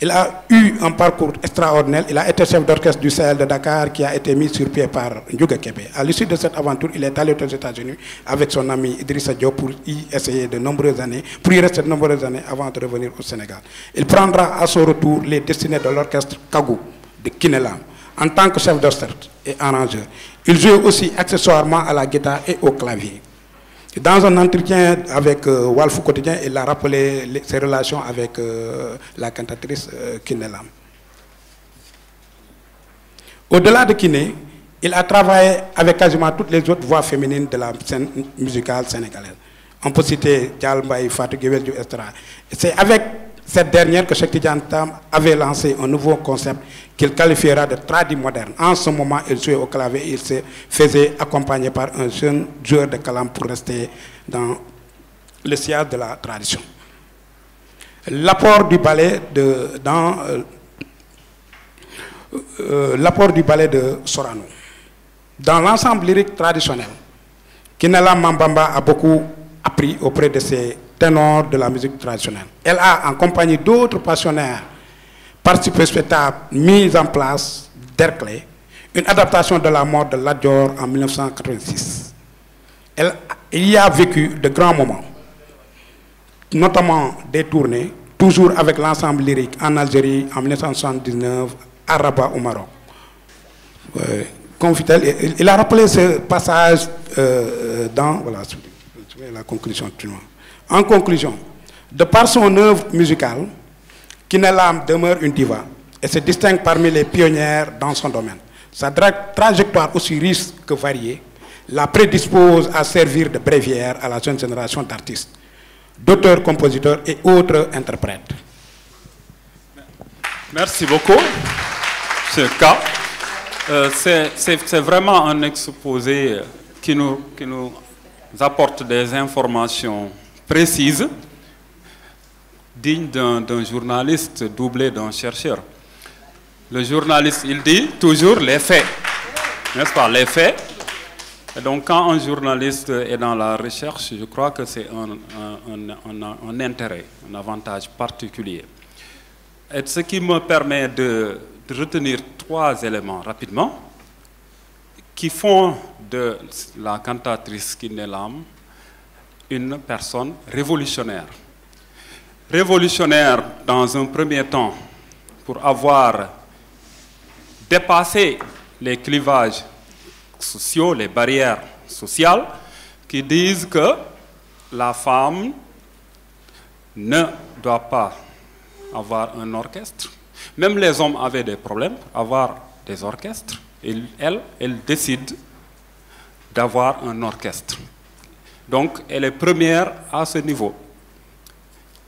Speaker 4: il a eu un parcours extraordinaire. Il a été chef d'orchestre du Sahel de Dakar qui a été mis sur pied par Ndiouga Kébé. À l'issue de cette aventure, il est allé aux États-Unis avec son ami Idrissa Diop pour y essayer de nombreuses années, pour y rester de nombreuses années avant de revenir au Sénégal. Il prendra à son retour les destinées de l'orchestre Kagou de Kiné Lam en tant que chef d'orchestre et arrangeur. Il joue aussi accessoirement à la guitare et au clavier. Dans un entretien avec Walfou Quotidien, il a rappelé ses relations avec la cantatrice Kiné Lam. Au-delà de Kiné, il a travaillé avec quasiment toutes les autres voix féminines de la scène musicale sénégalaise. On peut citer Dial Mbaye, Fatou Guewel, etc. C'est avec cette dernière que Cheikh Tidiane Tam avait lancé un nouveau concept qu'il qualifiera de tradi moderne. En ce moment, il jouait au clavier et il se faisait accompagner par un jeune joueur de kalam pour rester dans le sillage de la tradition. L'apport du ballet de Sorano. Dans l'ensemble lyrique traditionnel, Kiné Lam Mambamba a beaucoup appris auprès de ses ténors de la musique traditionnelle. Elle a, en compagnie d'autres passionnaires, participé au spectacle mis en place d'Herclé, une adaptation de la mort de Lat-Dior en 1986. Elle y a vécu de grands moments, notamment des tournées, toujours avec l'ensemble lyrique en Algérie en 1979, à Rabat au Maroc. Il a rappelé ce passage dans voilà, la conclusion. En conclusion, de par son œuvre musicale, Kiné Lam demeure une diva et se distingue parmi les pionnières dans son domaine. Sa trajectoire aussi riche que variée la prédispose à servir de bréviaire à la jeune génération d'artistes, d'auteurs, compositeurs et autres interprètes.
Speaker 1: Merci beaucoup, M. K. C'est vraiment un exposé qui nous apporte des informations précises, dignes d'un journaliste doublé d'un chercheur. Le journaliste, il dit toujours les faits, n'est-ce pas, les faits. Et donc quand un journaliste est dans la recherche, je crois que c'est un intérêt, un avantage particulier. Et ce qui me permet de retenir 3 éléments rapidement, qui font de la cantatrice Kiné Lam une personne révolutionnaire. Révolutionnaire dans un premier temps pour avoir dépassé les clivages sociaux, les barrières sociales qui disent que la femme ne doit pas avoir un orchestre. Même les hommes avaient des problèmes pour avoir des orchestres. Et elle décide d'avoir un orchestre. Donc, elle est première à ce niveau.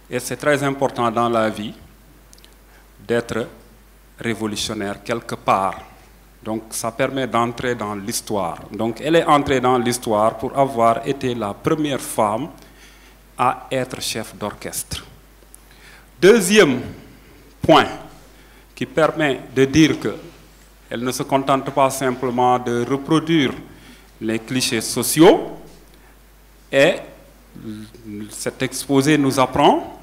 Speaker 1: Et c'est très important dans la vie d'être révolutionnaire quelque part. Donc, ça permet d'entrer dans l'histoire. Donc, elle est entrée dans l'histoire pour avoir été la première femme à être chef d'orchestre. Deuxième point qui permet de dire que Elle ne se contente pas simplement de reproduire les clichés sociaux, et cet exposé nous apprend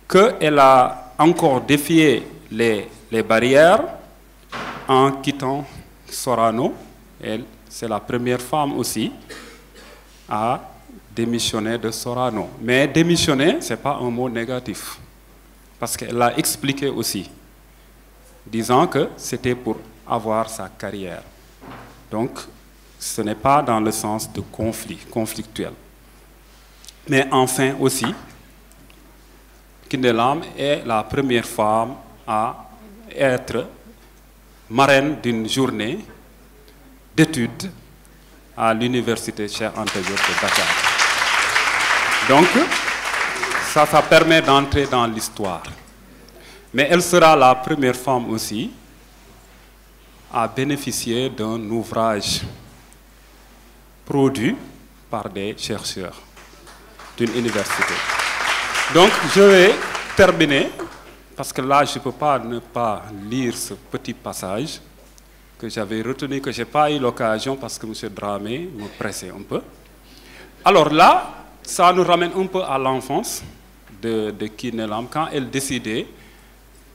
Speaker 1: qu'elle a encore défié les barrières en quittant Sorano. C'est la première femme aussi à démissionner de Sorano. Mais démissionner, ce n'est pas un mot négatif, parce qu'elle l'a expliqué aussi, disant que c'était pour avoir sa carrière. Donc, ce n'est pas dans le sens de conflictuel. Mais enfin aussi, Kiné Lam est la première femme à être marraine d'une journée d'études à l'université Cheikh Anta Diop de Dakar. Donc, ça permet d'entrer dans l'histoire. Mais elle sera la première femme aussi à bénéficier d'un ouvrage produit par des chercheurs d'une université. Donc, je vais terminer, parce que là, je ne peux pas ne pas lire ce petit passage que j'avais retenu, que je n'ai pas eu l'occasion, parce que M. Dramé me pressait un peu. Alors là, ça nous ramène un peu à l'enfance de Kiné Lam, quand elle décidait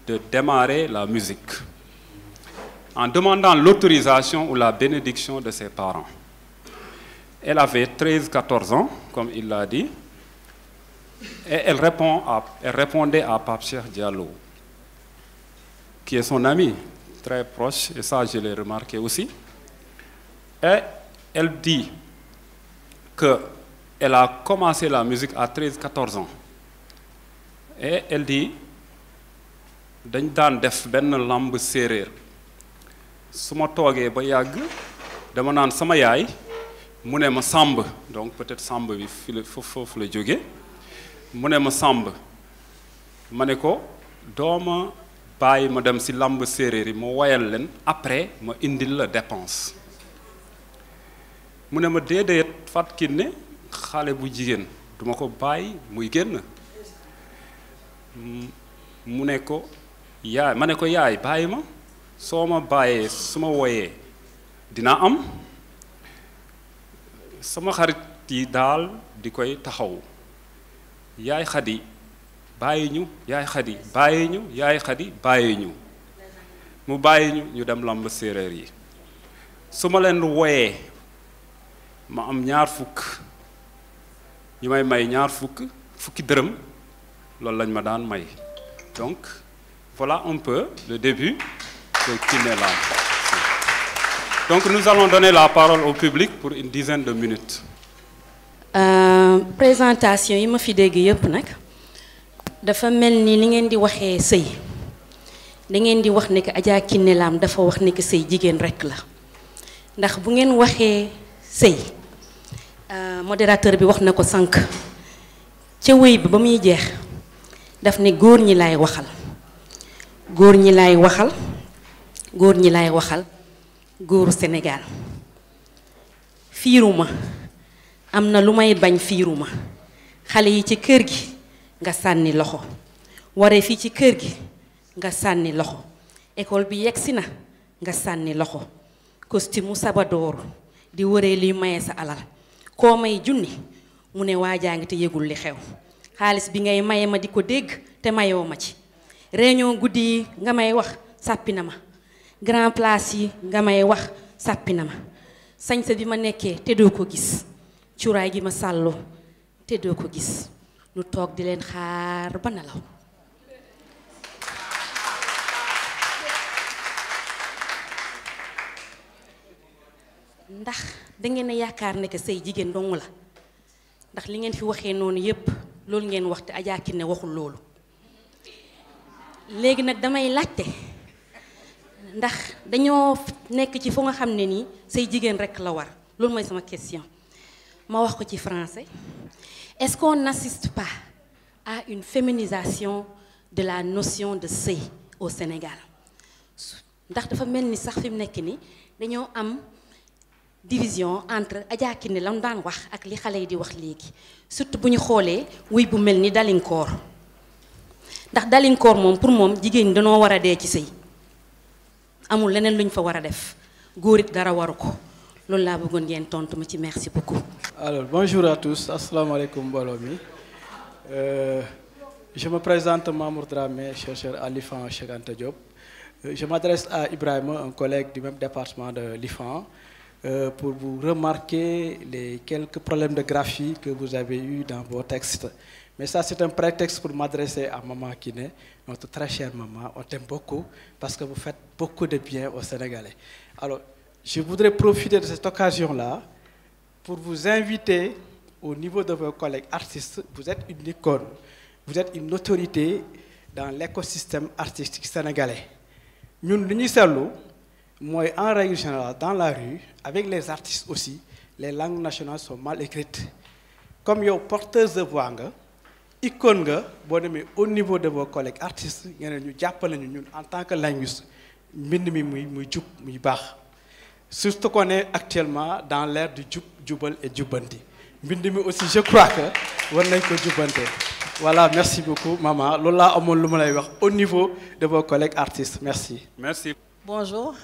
Speaker 1: de démarrer la musique, en demandant l'autorisation ou la bénédiction de ses parents. Elle avait 13-14 ans, comme il l'a dit, et elle répondait à Pape Cheikh Diallo, qui est son ami très proche, et ça je l'ai remarqué aussi. Et elle dit qu'elle a commencé la musique à 13-14 ans. Et elle dit, dañ daan def benn lamb séeréer su ma toogee ba yàgg dama naan sama yaay mu ne ma sàmb, donc peut-être sàmb bi foofu la jóge, mu ne ma sàmb, ma ne ko dooma bàyyi ma dem si lamb séeréer yi ma woyal leen, après ma indil la dépense. mu ne ma déedéet Fatou Kiné, xale bu jigéen duma ko bàyyi muy génn. mu ne ko yaay, ma ne ko yaay bàyyi ma, soo ma bàyyee su ma woyee dina am. sama xarit yi daal di koy taxaw, yaay Xadi bàyyi ñu, yaay Xadi bàyyi ñu, yaay Xadi bàyyi ñu. mu bàyyi ñu ñu dem lamb séeréer yi. su ma leen woyee ma am ñaar fukk, ñu may ñaar fukki dërëm, loolu lañ ma daan may. Donc voilà un peu le début de Kiné Lam. Donc nous allons donner la parole au public pour une dizaine de minutes.
Speaker 5: Présentation yi ma fi dégg yëpp nag dafa mel ni ngeen di waxee sëy, da ngeen di wax ne que Adja Kiné Lam dafa wax ne que sëy jigéen rekk la. ndax bu ngeen waxee sëy, modérateur bi wax na ko sànq ca wéy bi ba muy jeex daf ne góor ñi laay waxal, góor ñi laay waxal, góor ñi laay waxal, góoru Sénégal. fiiruma, am na lu may bañ, fiiruma. xale yi ci kër gi nga sànni loxo, waree fii ci kër gi nga sànni loxo, école bi yegsi na nga sànni loxo, costume sabadoor di wëree liy maye sa alal, koo may junni mu ne waajaa ngi te yëgul li xew. xaalis bi ngay maye ma di ko dégg te mayoo ma ci. réunion guddi yi nga may wax sàppi na ma, grand place yi nga may wax sàppi na ma. sañsa bi ma nekkee te doo ko gis, cuuraay gi ma sàlloo te doo ko gis. nu toog di leen xaar ba nelaw. ndax dangeen a yaakaar ne que sëy jigéen dong la, ndax li ngeen fi waxee noonu yépp loolu ngeen wax te Adja Kiné waxul loolu. léegi nag damay laajte, ndax dañoo nekk ci fu nga xam ne nii sëy jigéen rekk la war. loolu mooy sama question. ma wax ko ci français. Est-ce qu'on n'assiste pas à une féminisation de la notion de sëy au Sénégal? ndax dafa mel ni sax fi mu nekk ni dañoo am division entre Adja Kiné lam daan wax ak li xale yi di wax léegi, surtout bu ñu xoolee wuy bu mel ni dalinkoor. ndax dalinkoor moom pour moom jigéen ñi dañoo war a dee ci sëy. amul leneen luñ fa war a def góor it dara waru ko loolu laa bëggoon ngeen tontu ma ci merci beaucoup.
Speaker 6: Alors bonjour à tous, assalamu alaikum mbooloo mi. Je me présente Mamour Dramé, chercheur à l'IFAN Cheikh Anta Diop. Je m'adresse à Ibrahima, un collègue du même département de l'IFAN, pour vous remarquer les quelques problèmes de graphie que vous avez eus dans vos textes. Mais ça, c'est un prétexte pour m'adresser à Maman Kiné, notre très chère maman. On t'aime beaucoup parce que vous faites beaucoup de bien aux Sénégalais. Alors, je voudrais profiter de cette occasion-là pour vous inviter au niveau de vos collègues artistes. Vous êtes une icône, vous êtes une autorité dans l'écosystème artistique sénégalais. Nous, moi, en règle générale, dans la rue, avec les artistes aussi, les langues nationales sont mal écrites. Comme vous porteuse de voix, icône, au niveau de vos collègues artistes, nous, en tant que linguiste, surtout qu'on est actuellement dans l'ère du Djoubal et Djoubandi. Aussi, je crois que vous avez Djoubandi. Voilà, merci beaucoup, maman. Lola, au niveau de vos collègues artistes. Merci.
Speaker 1: Merci.
Speaker 7: Bonjour,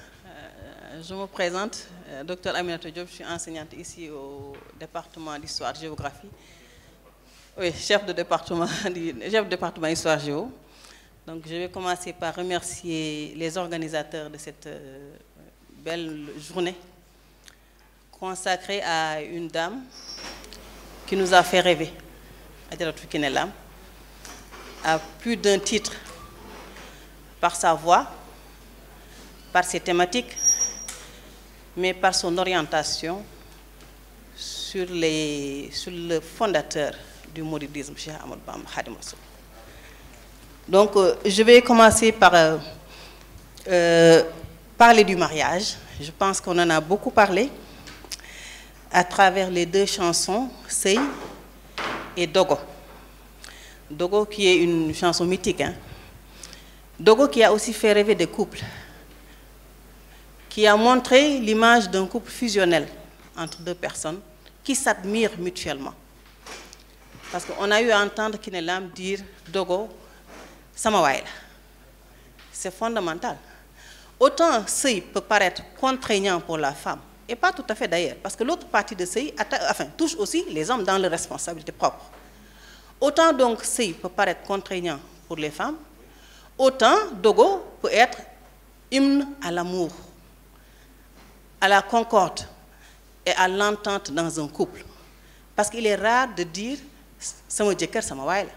Speaker 7: je me présente, Dr Aminata Diop, je suis enseignante ici au département d'histoire et géographie. Oui, chef de département histoire géo. Donc je vais commencer par remercier les organisateurs de cette belle journée consacrée à une dame qui nous a fait rêver, Adjaratou Kiné Lam, à plus d'un titre, par sa voix, par ses thématiques, mais par son orientation sur le fondateur du mouridisme, Cheikh Ahmadou Bamba Khadim Rassoul. Donc, je vais commencer par parler du mariage. Je pense qu'on en a beaucoup parlé à travers les deux chansons, Sey et Dogo. Dogo qui est une chanson mythique. Hein? Dogo qui a aussi fait rêver des couples, qui a montré l'image d'un couple fusionnel entre deux personnes qui s'admirent mutuellement. Parce qu'on a eu à entendre Kiné Lam dire Dogo, sama waay la. C'est fondamental. Autant Sey peut paraître contraignant pour la femme, et pas tout à fait d'ailleurs, parce que l'autre partie de Sey touche aussi les hommes dans leurs responsabilités propres. Autant donc Sey peut paraître contraignant pour les femmes, autant Dogo peut être hymne à l'amour, à la concorde et à l'entente dans un couple. Parce qu'il est rare de dire sama jëkkër sama waay la.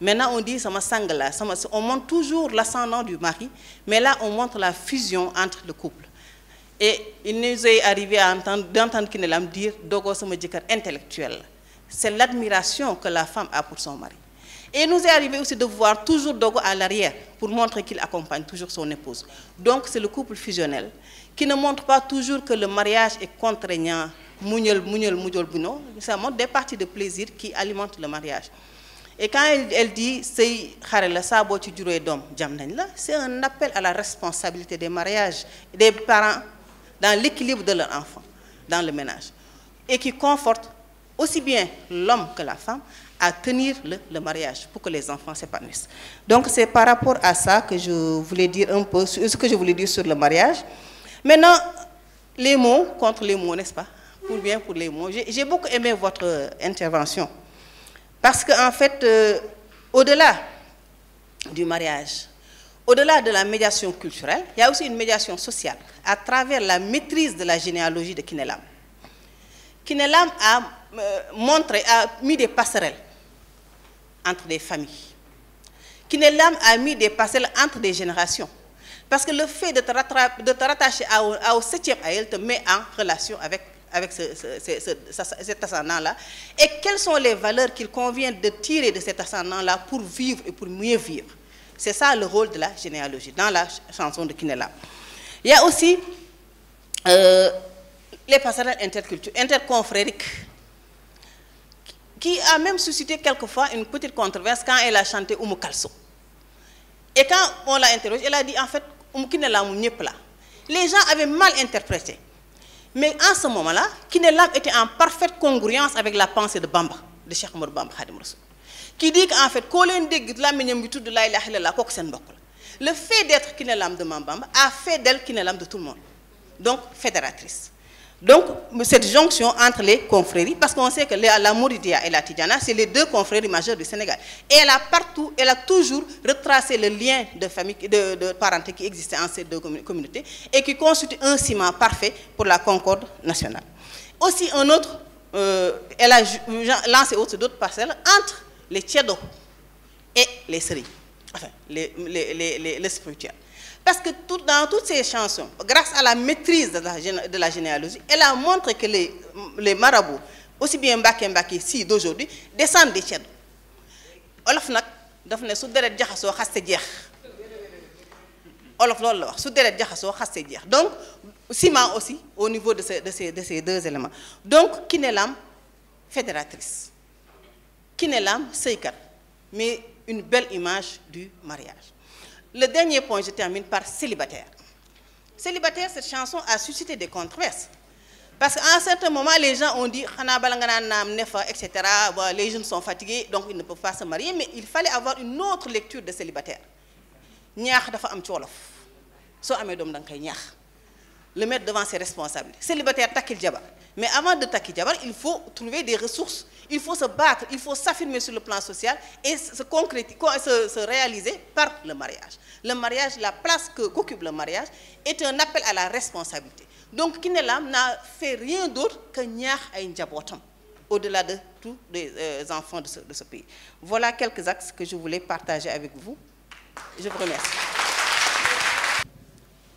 Speaker 7: Maintenant on dit sama sang la, on montre toujours l'ascendant du mari, mais là on montre la fusion entre le couple. Et il nous est arrivé d'entendre Kiné Lam dire Dogo sama jëkkër intellectuel. C'est l'admiration que la femme a pour son mari. Et il nous est arrivé aussi de voir toujours Dogo à l'arrière pour montrer qu'il accompagne toujours son épouse. Donc c'est le couple fusionnel qui ne montre pas toujours que le mariage est contraignant, ça montre des parties de plaisir qui alimentent le mariage. Et quand elle dit c'est un appel à la responsabilité des mariages des parents dans l'équilibre de leurs enfants, dans le ménage. Et qui conforte aussi bien l'homme que la femme à tenir le mariage pour que les enfants s'épanouissent. Donc c'est par rapport à ça que je voulais dire un peu ce que je voulais dire sur le mariage. Maintenant, les mots contre les mots, n'est-ce pas? Pour bien pour les mots. J'ai beaucoup aimé votre intervention. Parce qu'en fait, au-delà du mariage, au-delà de la médiation culturelle, il y a aussi une médiation sociale à travers la maîtrise de la généalogie de Kiné Lam. Kiné Lam a mis des passerelles entre des familles. Kiné Lam a mis des passerelles entre des générations. Parce que le fait de te rattacher au 7e aïeul te met en relation avec cet ascendant-là. Et quelles sont les valeurs qu'il convient de tirer de cet ascendant-là pour vivre et pour mieux vivre. C'est ça le rôle de la généalogie dans la chanson de Kiné Lam. Il y a aussi les passerelles interconfrériques qui a même suscité quelquefois une petite controverse quand elle a chanté Oumou Kalso. Et quand on l'a interrogée, elle a dit en fait Kiné Lam les gens avaient mal interprété. Mais en ce moment-là, Kiné Lam était en parfaite congruence avec la pensée de Bamba, de Cheikh Ahmadou Bamba Khadim Rassoul, qui dit qu'en fait, Le fait d'être Kiné Lam de Mambamba a fait d'elle Kiné Lam de tout le monde. Donc, fédératrice. Donc, cette jonction entre les confréries, parce qu'on sait que la Mouridia et la Tidjana, c'est les deux confréries majeures du Sénégal. Et elle a toujours retracé le lien de famille, de parenté qui existait entre ces deux communautés et qui constitue un ciment parfait pour la concorde nationale. Aussi, elle a lancé d'autres parcelles entre les Tchedo et les Seri, enfin, les spirituels. Parce que dans toutes ces chansons, grâce à la maîtrise de la généalogie, elle a montré que les marabouts, aussi bien Mbaki ici d'aujourd'hui, descendent des Tchèdes. Olof nak daf ne su deret jaxasoo xaste jeex. Olof loolu la wax su deret jaxasoo xaste jeex. Donc ciment aussi au niveau de ces deux éléments. Donc Kiné Lam fédératrice. Kiné Lam sëykat, mais une belle image du mariage. Le dernier point, je termine par célibataire. Célibataire, cette chanson a suscité des controverses. Parce qu'à un certain moment, les gens ont dit, etc. Les jeunes sont fatigués, donc ils ne peuvent pas se marier, mais il fallait avoir une autre lecture de célibataire. Le mettre devant ses responsabilités. Célibataire, takil jabar. Mais avant de takil jabar, il faut trouver des ressources. Il faut se battre, il faut s'affirmer sur le plan social et se réaliser par le mariage. Le mariage, la place qu'occupe le mariage, est un appel à la responsabilité. Donc, Kiné Lam n'a fait rien d'autre que Nyah à Ndjabotam, au-delà de tous les enfants de ce pays. Voilà quelques axes que je voulais partager avec vous. Je vous remercie.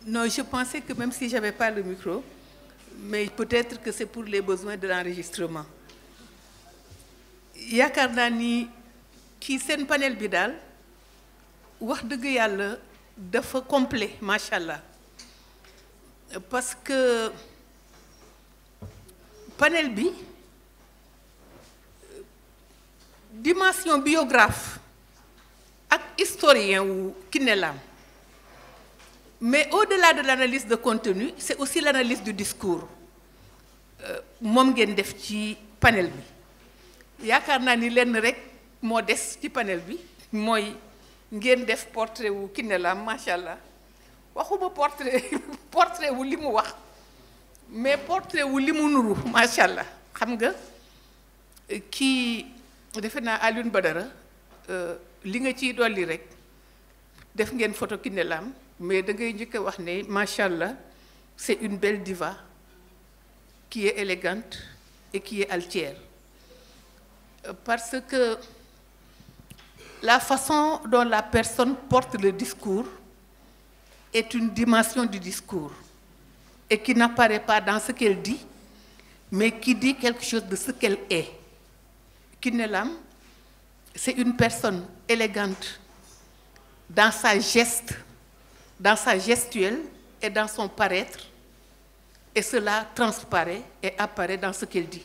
Speaker 8: Non, je pensais que même si je n'avais pas le micro, mais peut-être que c'est pour les besoins de l'enregistrement. Yaakaar naa ni kii seen panel bi daal wax dëgg yàlla dafa complet macha allah parce que panel bi dimension biographe ak historien wu Kiné Lam mais au-delà de l'analyse de contenu c'est aussi l'analyse du discours moom ngeen def ci panel bi. Yaakaar naa ni lenn rek moo des ci panel bi mooy ngeen def portrait wu Kiné Lam macha allah waxuma portrait wu li mu wax mais portrait wu li mu nuru macha allah xam nga kii defe naa Alioune Badara li nga ciy dolli rek def ngeen photo Kiné Lam mais da ngay njëkk a wax ne macha allah c'est une belle diva qui est élégante et qui est altière. Parce que la façon dont la personne porte le discours est une dimension du discours et qui n'apparaît pas dans ce qu'elle dit, mais qui dit quelque chose de ce qu'elle est. Kiné Lam, c'est une personne élégante dans sa geste, dans sa gestuelle et dans son paraître, et cela transparaît et apparaît dans ce qu'elle dit.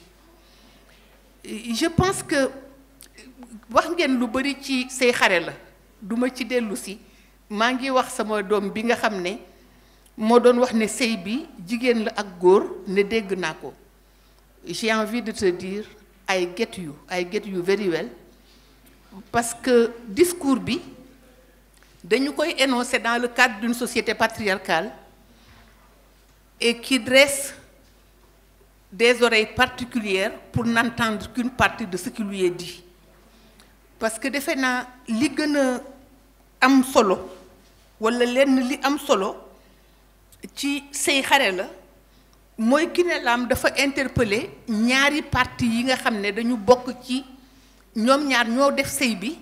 Speaker 8: Je pense que wax ngeen lu bari ci say xare la duma ci dellu si maa ngi wax sama doom bi nga xam ne moo doon wax ne sëy bi jigéen la ak góor ne dégg naa ko. J'ai envie de te dire I get you very well parce que discours bi dañu koy énoncer dans le cadre d'une société patriarcale et qui dresse des oreilles particulières pour n'entendre qu'une partie de ce qui lui est dit. Parce que defe naa li gën a am solo wala lenn li am solo ci say xare la mooy Kiné Lam dafa interpeller ñaari parti yi nga xam ne dañu bokk ci ñoom ñaar ñoo def sëy bi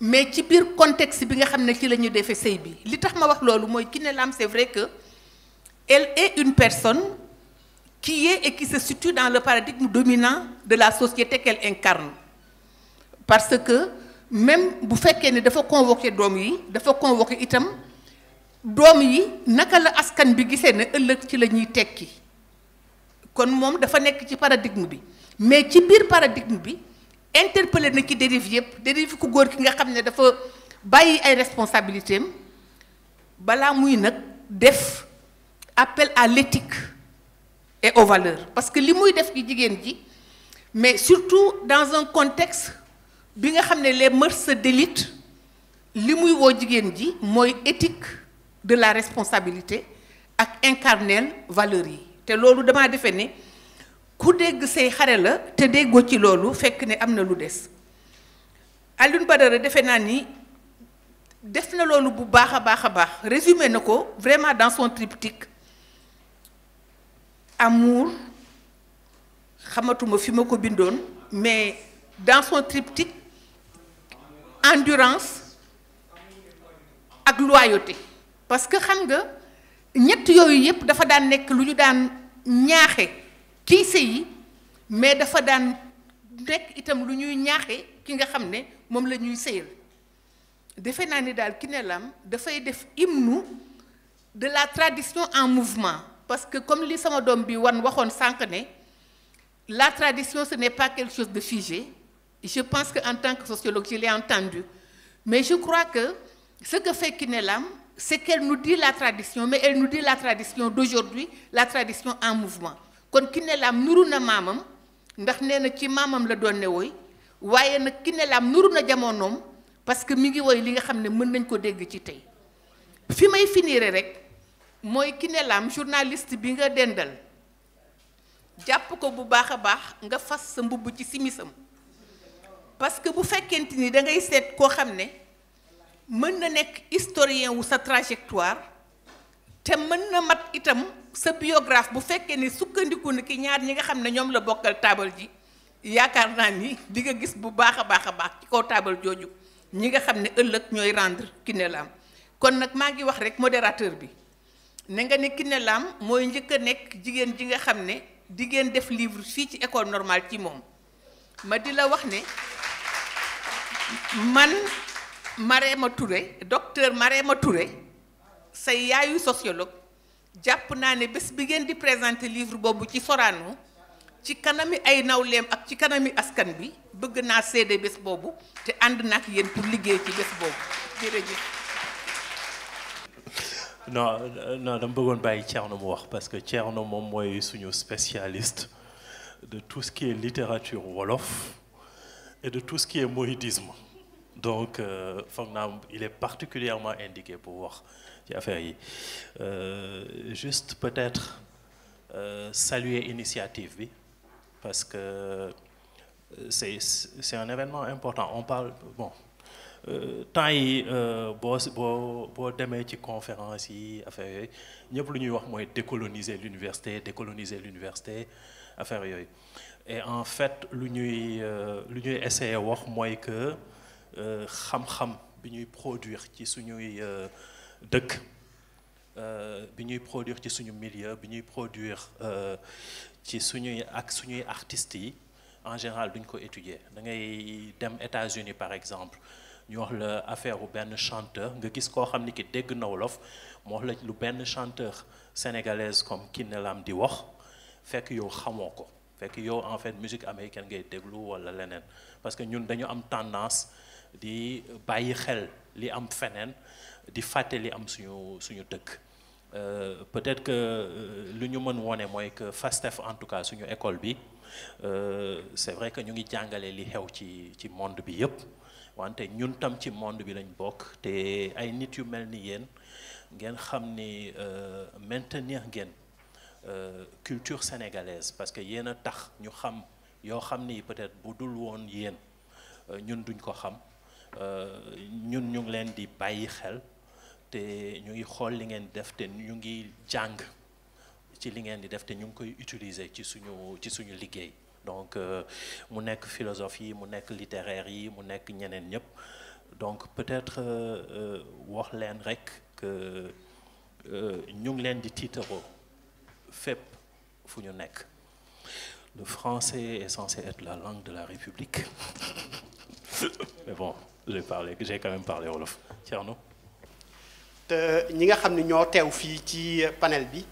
Speaker 8: mais ci biir contexte bi nga xam ne ci la ñu defee sëy bi li tax ma wax loolu mooy Kiné Lam c'est vrai que elle est une personne qui est et qui se situe dans le paradigme dominant de la société qu'elle incarne. Parce que même bu fekkee ne dafa convoquer doom yi dafa convoquer itam doom yi naka la askan bi gisee ne ëllëg ci la ñuy tekki kon moom dafa nekk ci paradigme bi mais ci biir paradigme bi interpellé na ci dérive yëpp dérive ku góor ki nga xam ne dafa bàyyi ay responsabilités am balaa muy nag def appel à l'éthique et aux valeurs parce que li muy def ci jigéen ji mais surtout dans un contexte bi nga xam ne les mœurs se délitent li muy woo jigéen ji mooy éthique de la responsabilité ak incarneel valeurs yi te loolu damaa defe ne ku dégg say xare la te déggoo ci loolu fekk ne am na lu des Alioune Badara defe naa ni def na loolu bu baax a baax a baax résumé na ko vraiment dans son triptyque amour xamatuma fi ma ko bindoon mais dans son triptyque endurance ak loyauté parce que xam nga ñett yooyu yépp dafa daan nekk lu ñu daan ñaaxe kiy sëyi mais dafa daan nekk itam lu ñuy ñaaxe ki nga xam ne moom la ñuy sëyal defe naa ni daal Kiné Lam dafay def hymne de la tradition en mouvement parce que comme li sama doom bi waxoon sànq ne la tradition ce n'est pas quelque chose de figé je pense que en tant que sociologue je l'ai entendu mais je crois que ce que fait Kiné Lam c'est qu'elle nous dit la tradition mais elle nous dit la tradition d'aujourd'hui la tradition en mouvement kon Kiné Lam nuru na maamam ndax nee na ci maamam la doon ne woy waaye nag Kiné Lam nuru na jamonoom parce que mi ngi woy li nga xam ne mën nañ ko dégg ci tey fi may finir rek mooy Kiné Lam journaliste bi nga dendal jàpp ko bu baax a baax nga fas sa mbubb ci simisam parce que bu fekkente ni da ngay seet koo xam ne mën na nekk historien wu sa trajectoire te mën na mat itam sa biographe bu fekkee ni sukkandiku na ki ñaar ñi nga xam ne ñoom la bokkal taabal ji yaakaar naa ni di nga gis bu baax a baax ci kaw taabal jooju ñi nga xam ne ëllëg ñooy rendre Kiné Lam kon nag maa ngi wax rek modérateur bi ne nga ne Kiné Lam mooy njëkk a nekk jigéen ji nga xam ne di ngeen def livre fii ci école normale ci moom ma di la wax ne man Marème Touré docteur Marème Touré sa yaayu sociologue jàpp naa ne bés bi ngeen di présenter livre boobu ci Sorano ci kanami ay nawleem ak ci kanami askan bi bëgg naa seede bés boobu te ànd na ak yéen pour liggéey ci bés boobu jërëjëf.
Speaker 9: non dama bëggoon bàyyi Thierno mu wax parce que Thierno moom mooy suñu spécialiste de tout ce qui est littérature wolof et de tout ce qui est mouridisme donc foog naa il est particulièrement indiqué pour wax ci affaire yi juste peut-être saluer initiative bi parce que c'est un événement important on parle bon temps yi boo demee ci conférence yi affaire yooyu ñëpp lu ñuy wax mooy décoloniser l'université affaire yooyu et en fait lu ñuy essayer wax mooy que xam-xam bi ñuy produire ci suñuy dëkk bi ñuy produire ci suñu milieu bi ñuy produire ci suñuy artistes yi en général duñ ko étudier da ngay dem États-Unis par exemple ñu wax la affaire bu benn chanteur nga gis koo xam ni ki dégg na wolof mu wax la lu benn chanteur sénégalaise comme Kiné Lam di wax fekk yow xamoo ko fekk yow en fait musique américaine ngay déglu wala leneen parce que ñun dañu am tendance di bàyyi xel li am feneen di fàtte li am suñu dëkk peut-être que lu ñu mën wone mooy que FASTEF en tout cas suñu école bi c'est vrai que ñu ngi jàngale li xew ci monde bi yépp wante ñun tam ci monde bi lañ bokk te ay nit yu mel ni yéen ngeen xam ni maintenir ngeen culture sénégalaise parce que yéen a tax ñu xam yoo xam ni peut-être bu dul woon yéen ñun duñ ko xam ñun ñu ngi leen di bàyyi xel te ñu ngi xool li ngeen def te ñu ngi jàng ci li ngeen di def te ñu ngi koy utiliser ci suñu liggéey donc mu nekk philosophe yi mu nekk littéraire yi mu nekk ñeneen ñëpp donc peut-être wax leen rek que ñu ngi leen di tiitaroo fépp fu ñu nekk le français est censé être la langue de la République mais bon j'ai quand même parlé wolof Thierno.
Speaker 10: te ñi nga xam ne ñoo teew fii ci panel bi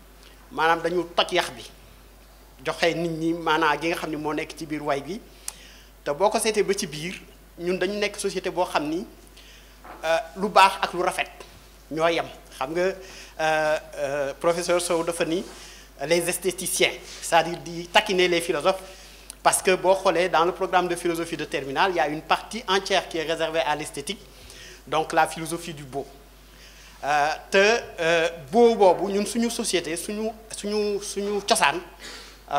Speaker 10: maanaam dañu toj yax bi joxe nit ñi maanaam gi nga xam ne moo nekk ci biir way bi te boo ko seetee ba ci biir ñun dañu nekk société boo xam ni lu baax ak lu rafet ñoo yem xam nga professeur Sow dafa ni les esthéticiens c'est-à-dire di taquiner les philosophes parce que boo xoolee dans le programme de philosophie de terminale il y a une partie entière qui est réservée à l'esthétique donc la philosophie du beau te beau boobu ñun suñu société suñu cosaan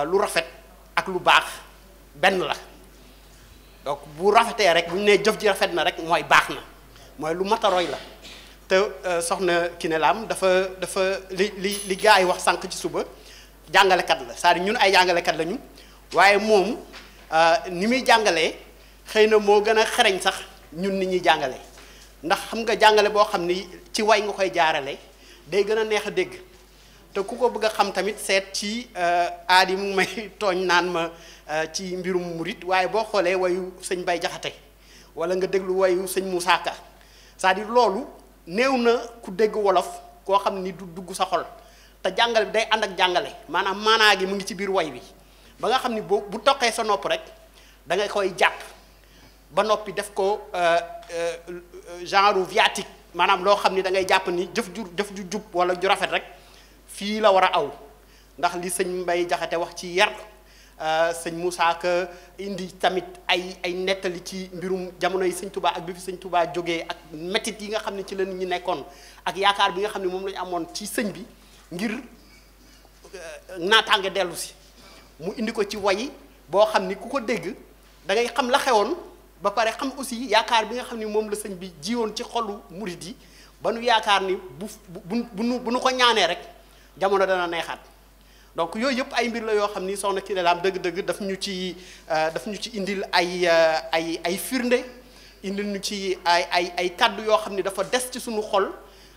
Speaker 10: lu rafet ak lu baax benn la donc bu rafetee rek bu ñu nee jëf ji rafet na rek mooy baax na mooy lu mat a roy la te soxna Kiné Lam dafa li gaa yi wax sànq ci suba jàngalekat la c'est-à-dire ñun ay jàngalekat lañu waaye moom ni muy jàngalee xëy na moo gën a xereñ sax ñun ni ñuy jàngalee ndax xam nga jàngale boo xam ni ci way nga koy jaarale day gën a neex a dégg te ku ko bëgg a xam tamit seet ci aadi mu may tooñ naan ma ci mbirum murit waaye boo xoolee wayu sëñ Bay Jaxate wala nga déglu wayu sëñ Moussa Ka c'est-à-dire loolu néew na ku dégg wolof koo xam ni du dugg sa xol te jàngale bi day ànd ak jàngale maanaam maanaa gi mu ngi ci biir way bi ba nga xam ni bu toqee sa nopp rek da nga koy jàpp ba noppi def ko genre viatique maanaam loo xam ni da ngay jàpp ni jëf ju jub wala ju rafet rek fii la war a aw ndax li sëñ Mbay Jaxate wax ci yar sëñ Moussa Ka indi tamit ay nettali ci mbirum jamono yi sëñ Touba ak bi fi sëñ Touba jógee ak métit yi nga xam ne ci la nit ñi nekkoon ak yaakaar bi nga xam ne moom lañu amoon ci sëñ bi ngir naataange dellu si mu indi ko ci way boo xam ni ku ko dégg da ngay xam la xewoon ba pare xam aussi yaakaar bi nga xam ni moom la sëñ bi jiwoon ci xolu murid yi ba nu yaakaar ni bu nu ko ñaanee rek jamono dana neexaat donc yooyu yëpp ay mbir la yoo xam ni soxna Kiné Lam dëgg-dëgg daf ñu ci indil ay firnde indil ñu ci ay kàddu yoo xam ni dafa des ci suñu xol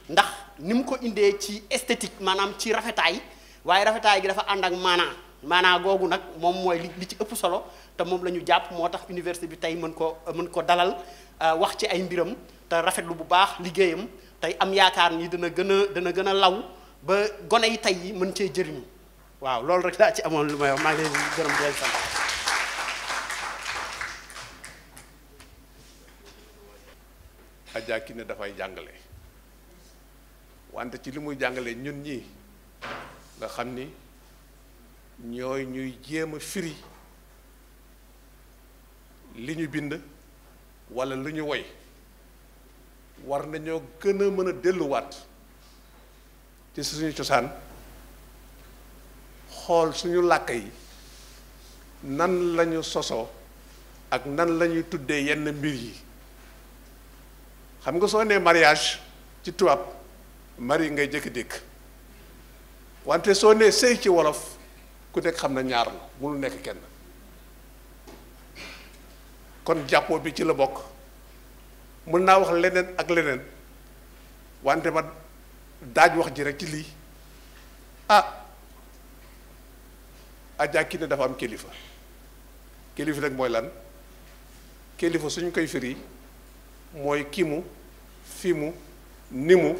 Speaker 10: ndax ni mu ko indee ci esthétique maanaam ci rafetaay waaye rafetaay gi dafa ànd ak maanaa googu nag moom mooy li ci ëpp solo te moom la ñu jàpp moo tax université bi tey mën ko dalal wax ci ay mbiram te rafetlu bu baax liggéeyam tey am yaakaar ni dana gën a law ba gone yi tey yi mën cee jëriñu waaw loolu rek laa ci amoon lu may wax maa ngi leen di gërëm di leen sant.
Speaker 11: Adja Kiné dafay jàngale wante ci li muy jàngale ñun ñii nga xam ni ñooy ñuy jéem a firi li ñu bind walla lu ñu woy war nañoo gën a mën a delluwaat ci suñu cosaan xool suñu làkk yi nan lañu sosoo ak nan lañuy tuddee yenn mbir yi xam nga soo nee mariage ci tubaab mari ngay jëkk dégg wante soo nee sëy ci wolof ku nekk xam na ñaar la mënul nekk kenn kon jàppoo bi ci la bokk mën naa wax leneen ak leneen wante ma daaj wax ji rek ci lii Adja Kiné dafa am kilifa nag mooy lan kilifa suñ koy firi mooy ki mu fi mu ni mu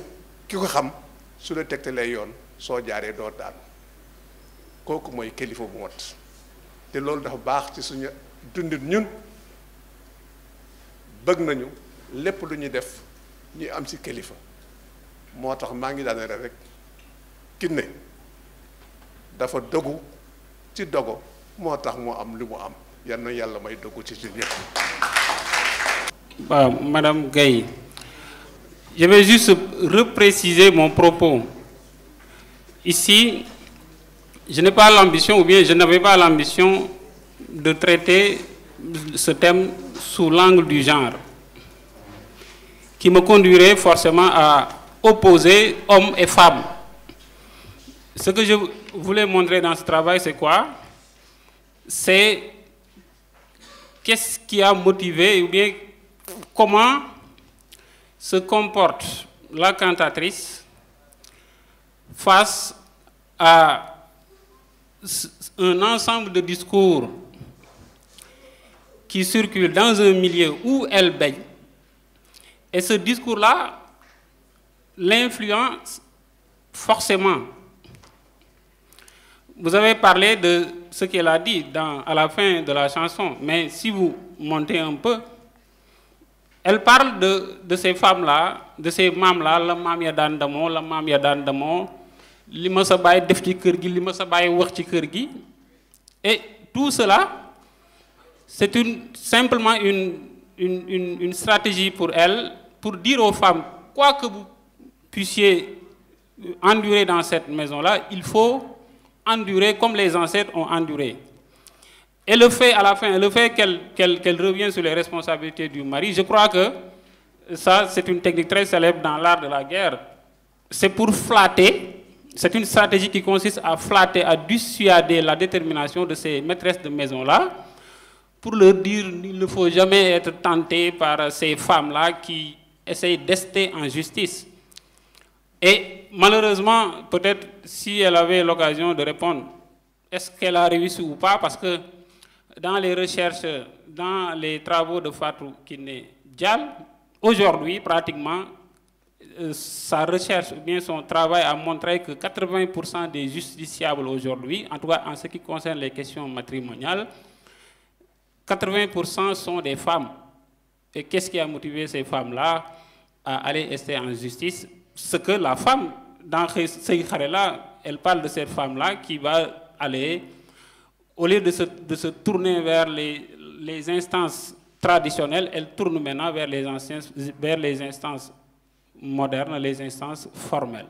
Speaker 11: ki ko xam su la tegtalee yoon soo jaaree doo daanu kooku mooy kilifa bu mot te loolu dafa baax ci suñu dundit ñun bëgg nañu lépp lu ñuy def ñuy am ci kilifa moo tax maa ngi daane rek Kiné dafa dogu ci dogo moo tax mu am li mu am yal na yàlla may dogu ci ñun ñëpp.
Speaker 2: Madame Gaye, je vais juste repréciser mon propos. Ici, je n'ai pas l'ambition, ou bien je n'avais pas l'ambition de traiter ce thème sous l'angle du genre, qui me conduirait forcément à opposer hommes et femmes. Ce que je voulais montrer dans ce travail, c'est quoi? C'est qu'est-ce qui a motivé, ou bien comment se comporte la cantatrice face à un ensemble de discours qui circulent dans un milieu où elle baigne. Et ce discours-là l'influence forcément. Vous avez parlé de ce qu'elle a dit à la fin de la chanson, mais si vous montez un peu, elle parle de ces femmes-là, de ces mamans-là, la mam ya daan damoo, la mam ya daan damoo, li ma sa baay def ci kër gi, li ma sa baay wax ci kër gi. Et tout cela, c'est simplement une stratégie pour elle pour dire aux femmes, quoi que vous puissiez endurer dans cette maison-là, il faut endurer comme les ancêtres ont enduré. Et le fait, à la fin, le fait qu'elle revienne sur les responsabilités du mari, je crois que ça, c'est une technique très célèbre dans l'art de la guerre. C'est pour flatter, c'est une stratégie qui consiste à flatter, à dissuader la détermination de ces maîtresses de maison-là, pour leur dire qu'il ne faut jamais être tenté par ces femmes-là qui essayent d'ester en justice. Et malheureusement, peut-être si elle avait l'occasion de répondre, est-ce qu'elle a réussi ou pas? Parce que dans les recherches, dans les travaux de Fatou Kiné Dial, aujourd'hui, pratiquement, sa recherche, ou bien son travail a montré que 80% des justiciables aujourd'hui, en tout cas en ce qui concerne les questions matrimoniales, 80% sont des femmes. Et qu'est-ce qui a motivé ces femmes-là à aller rester en justice? Ce que la femme, dans ces carrés-là, elle parle de cette femme-là qui va aller, au lieu de se tourner vers les instances traditionnelles, elle tourne maintenant vers les instances modernes, les instances formelles.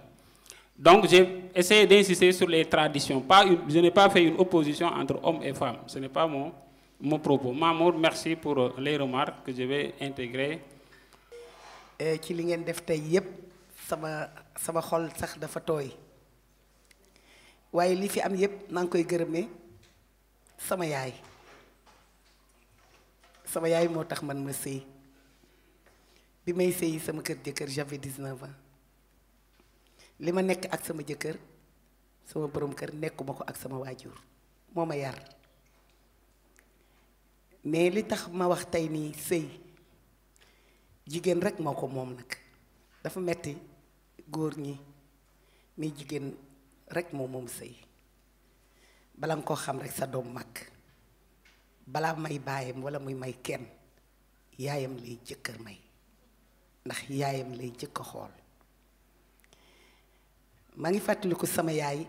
Speaker 2: Donc j'ai essayé d'insister sur les traditions. Je n'ai pas fait une opposition entre hommes et femmes. Ce n'est pas mon propos. Mamour, merci pour les remarques que je vais intégrer.
Speaker 12: ci li ngeen def tey yépp sama xol sax dafa tooy waaye li fi am yépp maa ngi koy gërëmee sama yaay moo tax man ma sëy bi may sëy sama kër jëkkër j'avais 19 ans li ma nekk ak sama jëkkër sama borom kër nekkuma ko ak sama waajur moo ma yar mais li tax ma wax tey nii sëy jigéen rek moo ko moom nag dafa metti góor ñi mais jigéen rek moom sëy bala nga ko xam rek sa doom mag balaa may baayam wala muy may kenn yaayam lay jëkkër may ndax yaayam lay jëkk a xool maa ngi fàttaliku sama yaay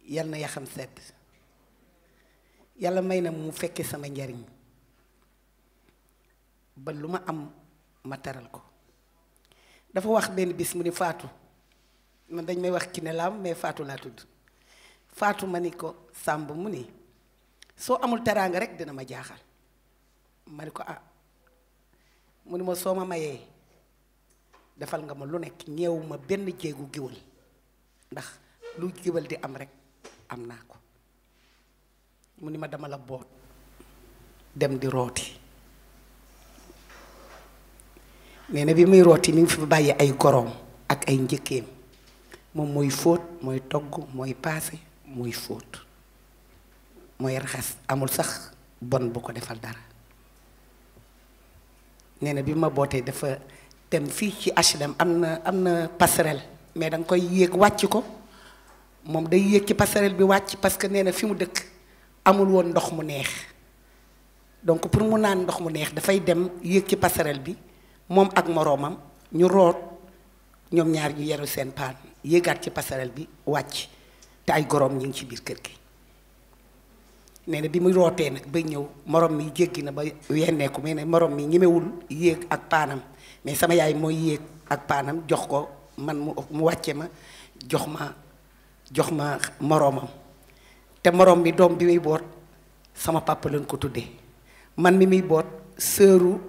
Speaker 12: yal na yaxam sedd yàlla may na mu fekke sama njariñ ba lu ma am ma teral ko dafa wax benn bis mu ni Fatou man dañ may wax Kiné Lam mais Fatou laa tudd Fatou ma ni ko Sàmb mu ni soo amul teraanga rek dina ma jaaxal ma ni ko ah mu ni ma soo ma mayee defal nga ma lu nekk ñeewu ma benn jéegu géwël ndax lu géwël di am rek am naa ko mu ni ma dama la boot dem di rooti nee na bi muy rooti mi ngi fi bàyyi ay goroom ak ay njëkkeem moom mooy fóot mooy togg mooy paase mooy fóot mooy raxas amul sax bon bu ko defal dara nee na bi ma bootee dafa dem fii ci HLM am na passerelle mais danga koy yéeg wàcc ko moom day yéeg ci passerelle bi wàcc parce que nee na fi mu dëkk amul woon ndox mu neex donc pour mu naan ndox mu neex dafay dem yéeg ci passerelle bi moom ak moroomam ñu root ñoom ñaar ñu yeru seen paan yéegaat ci passerelle bi wàcc te ay goroom ñu ngi ci biir kër gi nee na bi mu rootee nag bay ñëw morom mi jéggi na ba yenneeku mais ne morom mi ñemewul yéeg ak paanam mais sama yaay mooy yéeg ak paanam jox ko man mu wàcce ma jox ma moroomam te moroom mi doom bi muy boot sama papa lañ ko tuddee man mi muy boot sëru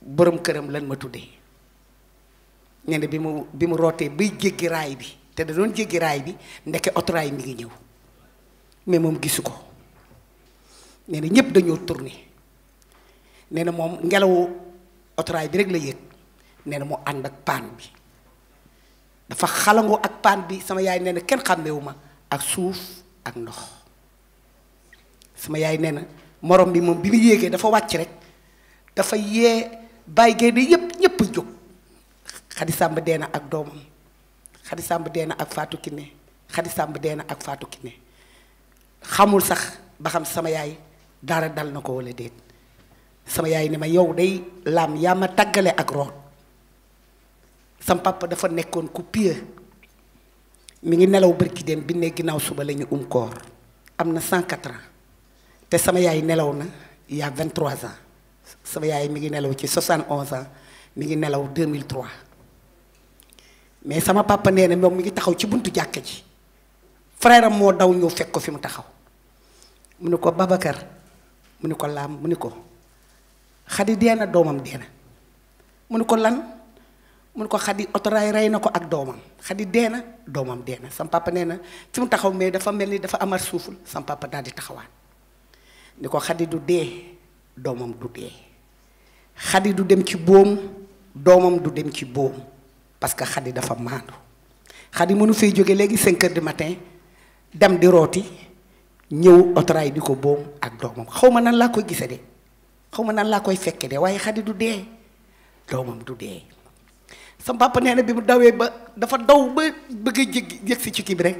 Speaker 12: borom këram lan ma tuddee nee na bi mu rootee bay jéggi raay bi te da doon jéggi raay bi ndeke otoraay mi ngi ñëw mais moom gisu ko nee na ñépp dañoo tourné nee na moom ngelawu otoraay bi rek la yëg nee na mu ànd ak paan bi dafa xalangu ak paan bi sama yaay nee na kenn xàmmewu ma ak suuf ak ndox sama yaay nee na morom bi moom bi mu yéegee dafa wàcc rek dafa yee bàyyi génne ñépp jóg Xadi Sàmb dee na ak doomam Xadi Sàmb dee na ak Fatou Kiné Xadi Sàmb dee na ak Fatou Kiné xamul sax ba xam sama yaay dara dal na ko walla déet sama yaay ne ma yow day Lam yaa ma tàggale ak root sam papa dafa nekkoon ku pieux mi ngi nelaw bërki dem bi ne ginnaaw suba la ñu koor am na 104 ans te sama yaay nelaw na il y a 23 ans sama yaay mi ngi nelaw ci 71 ans mi ngi nelaw 2003 mais sama papa nee na moom mi ngi taxaw ci buntu jàkka ji frère am moo daw ñëw fekk ko fi mu taxaw mu ne ko Babacar mu ne ko Lam mu ne ko Xadi dee na doomam dee na mu ne ko lan mu ne ko Xadi otoraay rey na ko ak doomam Xadi dee na doomam dee na sama papa nee na fi mu taxaw mais dafa mel ni dafa amar suuful sama papa daal di taxawaat ni ko Xadi du dee doomam du dee Xadi du dem ci boom doomam du dem ci boom parce que Xadi dafa maandu Xadi mënu fay jóge léegi 5 heures du matin dem di rooti ñëw otoraay di ko boom ak doomam xaw ma nan laa koy gise de xaw ma nan laa koy fekke de waaye Xadi du dee doomam du dee sama papa nee na bi mu dawee ba dafa daw ba bëgg a jég si ci kii bi rek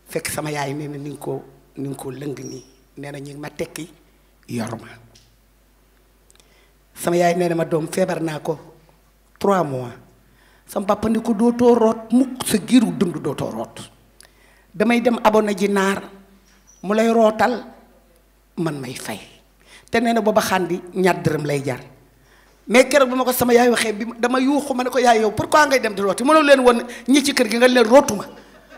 Speaker 12: fekk sama yaay nee na ni nga ko lëng nii nee na ñu ngi ma tekki yor ma sama yaay nee na ma doom feebar naa ko 3 mois sama papa ni ko dootoo root mukk sa giiru dund dootoo root damay dem abonné ji naar mu lay rootal man may fay te nee na booba xandi ñaar dërëm lay jar mais keroog bi ma ko sama yaay waxee bi dama yuuxu ma ne ko yaay yow pourquoi ngay dem di rooti mënoo leen woon ñi ci kër gi nga leen rootuma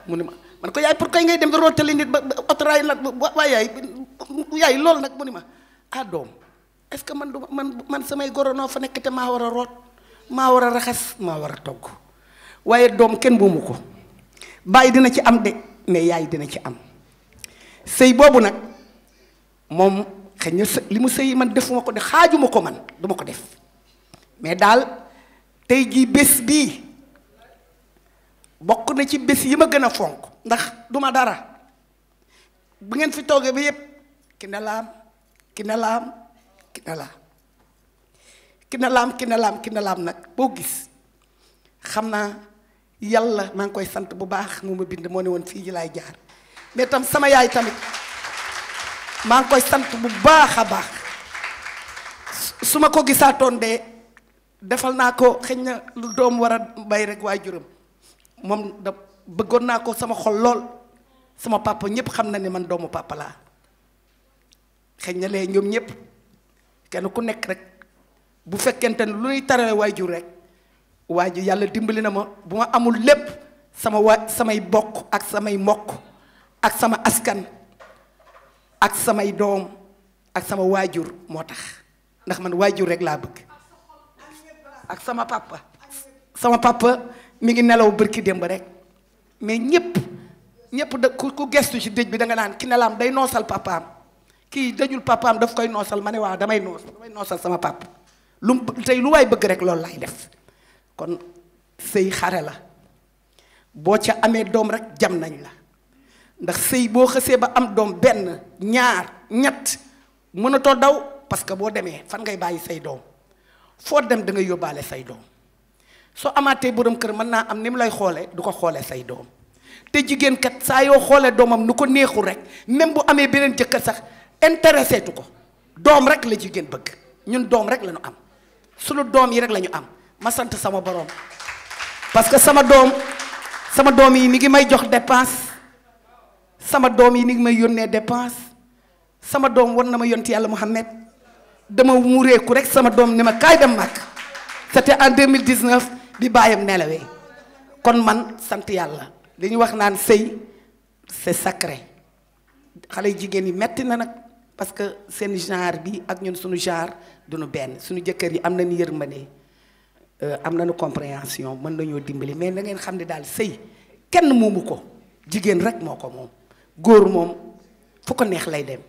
Speaker 12: mu ne ma man ko yaay pourquoi ngay dem di rootali nit ba otoraay nag waaye yaay loolu nag mu ni ma ah doom est-ce que man samay goronoo fa nekk te maa war a root maa war a raxas maa war a togg waaye doom kenn moomu ko bàyyi dina ci am de mais yaay dina ci am sëy boobu nag moom xëy na li mu sëy man defuma ko de xaajuma ko man duma ko def mais daal tey jii bés bii bokk na ci bés yi ma gën a fonk ndax duma dara bu ngeen fi toogee ba yépp Kiné Lam Kiné Lam Kiné Lam Kiné Lam Kiné Lam Kiné Lam nag boo gis xam naa yàlla maa ngi koy sant bu baax mu ma bind moo ne woon fii ji laay jaar mais tam sama yaay tamit maa ngi koy sant bu baax a baax su ma ko gisaatoon de defal naa ko xëy na lu doom war a bay rek waajuram moom da bëggoon naa ko sama xol lool sama papa ñëpp xam na ne man doomu papa laa xëy na lee ñoom ñëpp kenn ku nekk rek bu fekkente ne lu ñuy tarale waajur rek waajur yàlla dimbali na ma bu ma amul lépp samay bokk ak samay mbokk ak sama askan ak samay doom ak sama waajur moo tax ndax man waajur rek laa bëgg ak sama papa mi ngi nelaw bërki démb rek mais ñëpp da ku gestu ci dëj bi da nga naan Kiné Lam day noosal papaam kii dëjul papaam daf koy noosal ma ne waaw damay noosal sama papa tey lu waay bëgg rek loolu laay def kon sëy xare la boo ca amee doom rek jam nañ la ndax sëy boo xësee ba am doom benn ñaar ñett mënatoo daw parce que boo demee fan ngay bàyyi say doom foo dem da ngay yóbbaale say doom soo amaatee borom kër mën naa am ni mu lay xoolee du ko xoolee say doom te jigéen kat saa yoo xoolee doomam nu ko neexul rek même bu amee beneen jëkkër sax intéressé tu ko doom rek la jigéen bëgg ñun doom rek la ñu am sunu doom yi rek la ñu am ma sant sama borom parce que sama doom yi mi ngi may jox dépense sama doom yi mi ngi may yónnee dépense sama doom war na ma yonti yàlla Muhammad dama muureeku rek sama doom ne ma kaay dem mag c'était en 2019 bi bàyyam nelawee kon man sant yàlla dañuy wax naan sëy c'est sacré xale jigéen yi metti na nag parce que seen genre bi ak ñun suñu genre duñu benn suñu jëkkër yi am nañu yërmande am nañu compréhension mën nañoo dimbali mais na ngeen xam ne daal sëy kenn moomu ko jigéen rek moo ko moom góor moom fu ko neex lay dem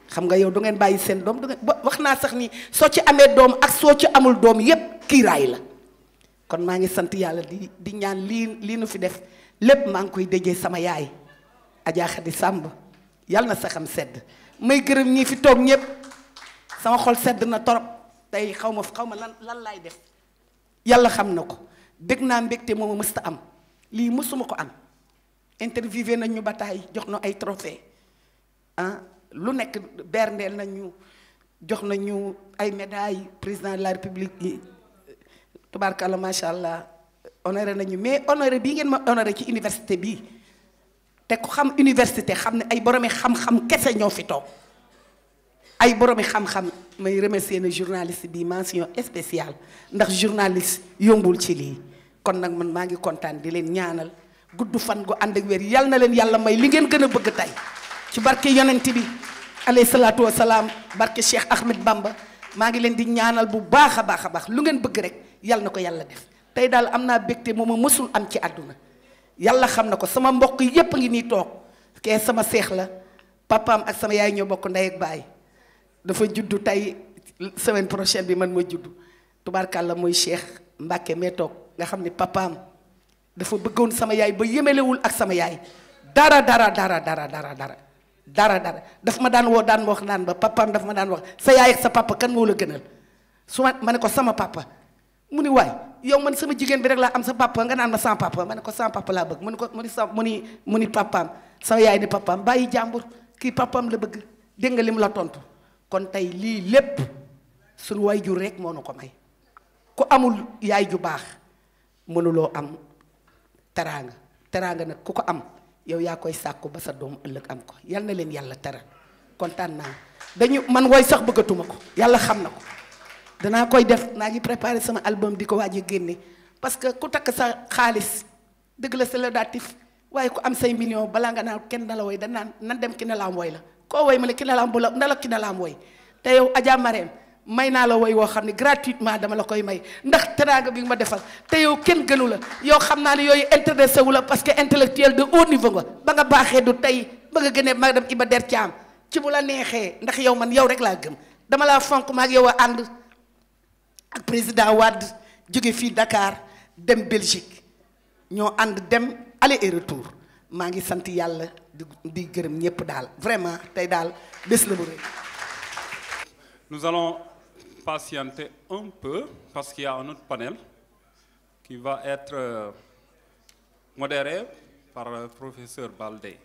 Speaker 12: xam nga yow du ngeen bàyyi seen doom du ngeen wax naa sax ni soo ci amee doom ak soo ci amul doom yépp kiiraay la kon maa ngi sant yàlla di ñaan lii nu fi def lépp maa ngi koy déjee sama yaay Adja Khady Samb yàlla na saxam sedd may gërëm ñii fi toog ñëpp sama xol sedd na torop tey xaw ma lan laay def yàlla xam na ko dégg naa mbégte moom mësta am lii mësuma ko am interviewé nañ ñu bataay jox na ay trophée lu nekk berndeel nañu jox nañu ay médailles président de la république yi tubaarkalla macha allah honoré nañu mais honoré bii ngeen ma honoré ci université bii te ku xam université xam ne ay boromi xam-xam kese ñoo fi toog ay boromi xam-xam may remercier na journaliste bi mention spéciale ndax journaliste yombul ci lii kon nag man maa ngi kontaan di leen ñaanal gudd fan gu ànd ak wér yal na leen yàlla may li ngeen gën a bëgg tey ci barke yonent bi alayhi salaatu wasalaam barke Cheikh Ahmed Bamba maa ngi leen di ñaanal bu baax a baax a baax lu ngeen bëgg rek yal na ko yàlla def tey daal am naa bégte moom a mësul am ci àdduna yàlla xam na ko sama mbokk yépp ngi nii toog kee sama seex la papaam ak sama yaay ñoo bokk ndey ak baay dafa juddu tey semaine prochaine bi man ma juddu tubaarkàlla mooy Cheikh Mbacke mee toog nga xam ne papaam dafa bëggoon sama yaay ba yemelewul ak sama yaay dara daf ma daan woo daan ma wax naan ba papaam daf ma daan wax sa yaay ak sa papa kan moo la gënal su ma ne ko sama papa mu ni waay yow man sama jigéen bi rek laa am sa papa nga naan ma sama papa ma ne ko sama papa laa bëgg mu ni papaam sama yaay ni papaam bàyyi jàmbur kii papaam la bëgg dégg nga lim la tontu kon tey lii lépp suñu waajur rek moo nu ko may ku amul yaay ju baax mënuloo am teraanga nag ku ko am yow yaa koy sàkku ba sa doom ëllëg am ko yal na leen yàlla teral kontaan naa man woy sax bëggatuma ko yàlla xam na ko danaa koy def naa ngi préparé sama album di ko waaj a génne parce que ku takk sa xaalis dëgg la c'est laudatif waaye ku am say million balaa nga naan kenn na la woy da naan nan dem ki ne laam woy la koo woy ma ne ki ne laam bu la ndala ki ne laam woy te yow Adja Marème may naa la woy woo xam ne gratuitement dama la koy may ndax teraanga bi nga ma defal te yow kenn gënu la yow xam naa ne yooyu intéressé wu la parce que intellectuel de haut niveau nga ba nga baaxee du tey ba nga gënee madame Iba Der Thiam ci bu la neexee ndax yow man yow rek laa gëm dama laa fonk ma ak yow a ànd ak président Wade jóge fii Dakar dem Belgique ñoo ànd dem aller et retour maa ngi sant yàlla di gërëm ñëpp daal vraiment tey daal bés la bu rëy.
Speaker 1: Nous allons patienter un peu parce qu'il y a un autre panel qui va être modéré par le professeur Baldé.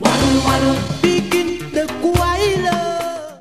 Speaker 13: Walu walu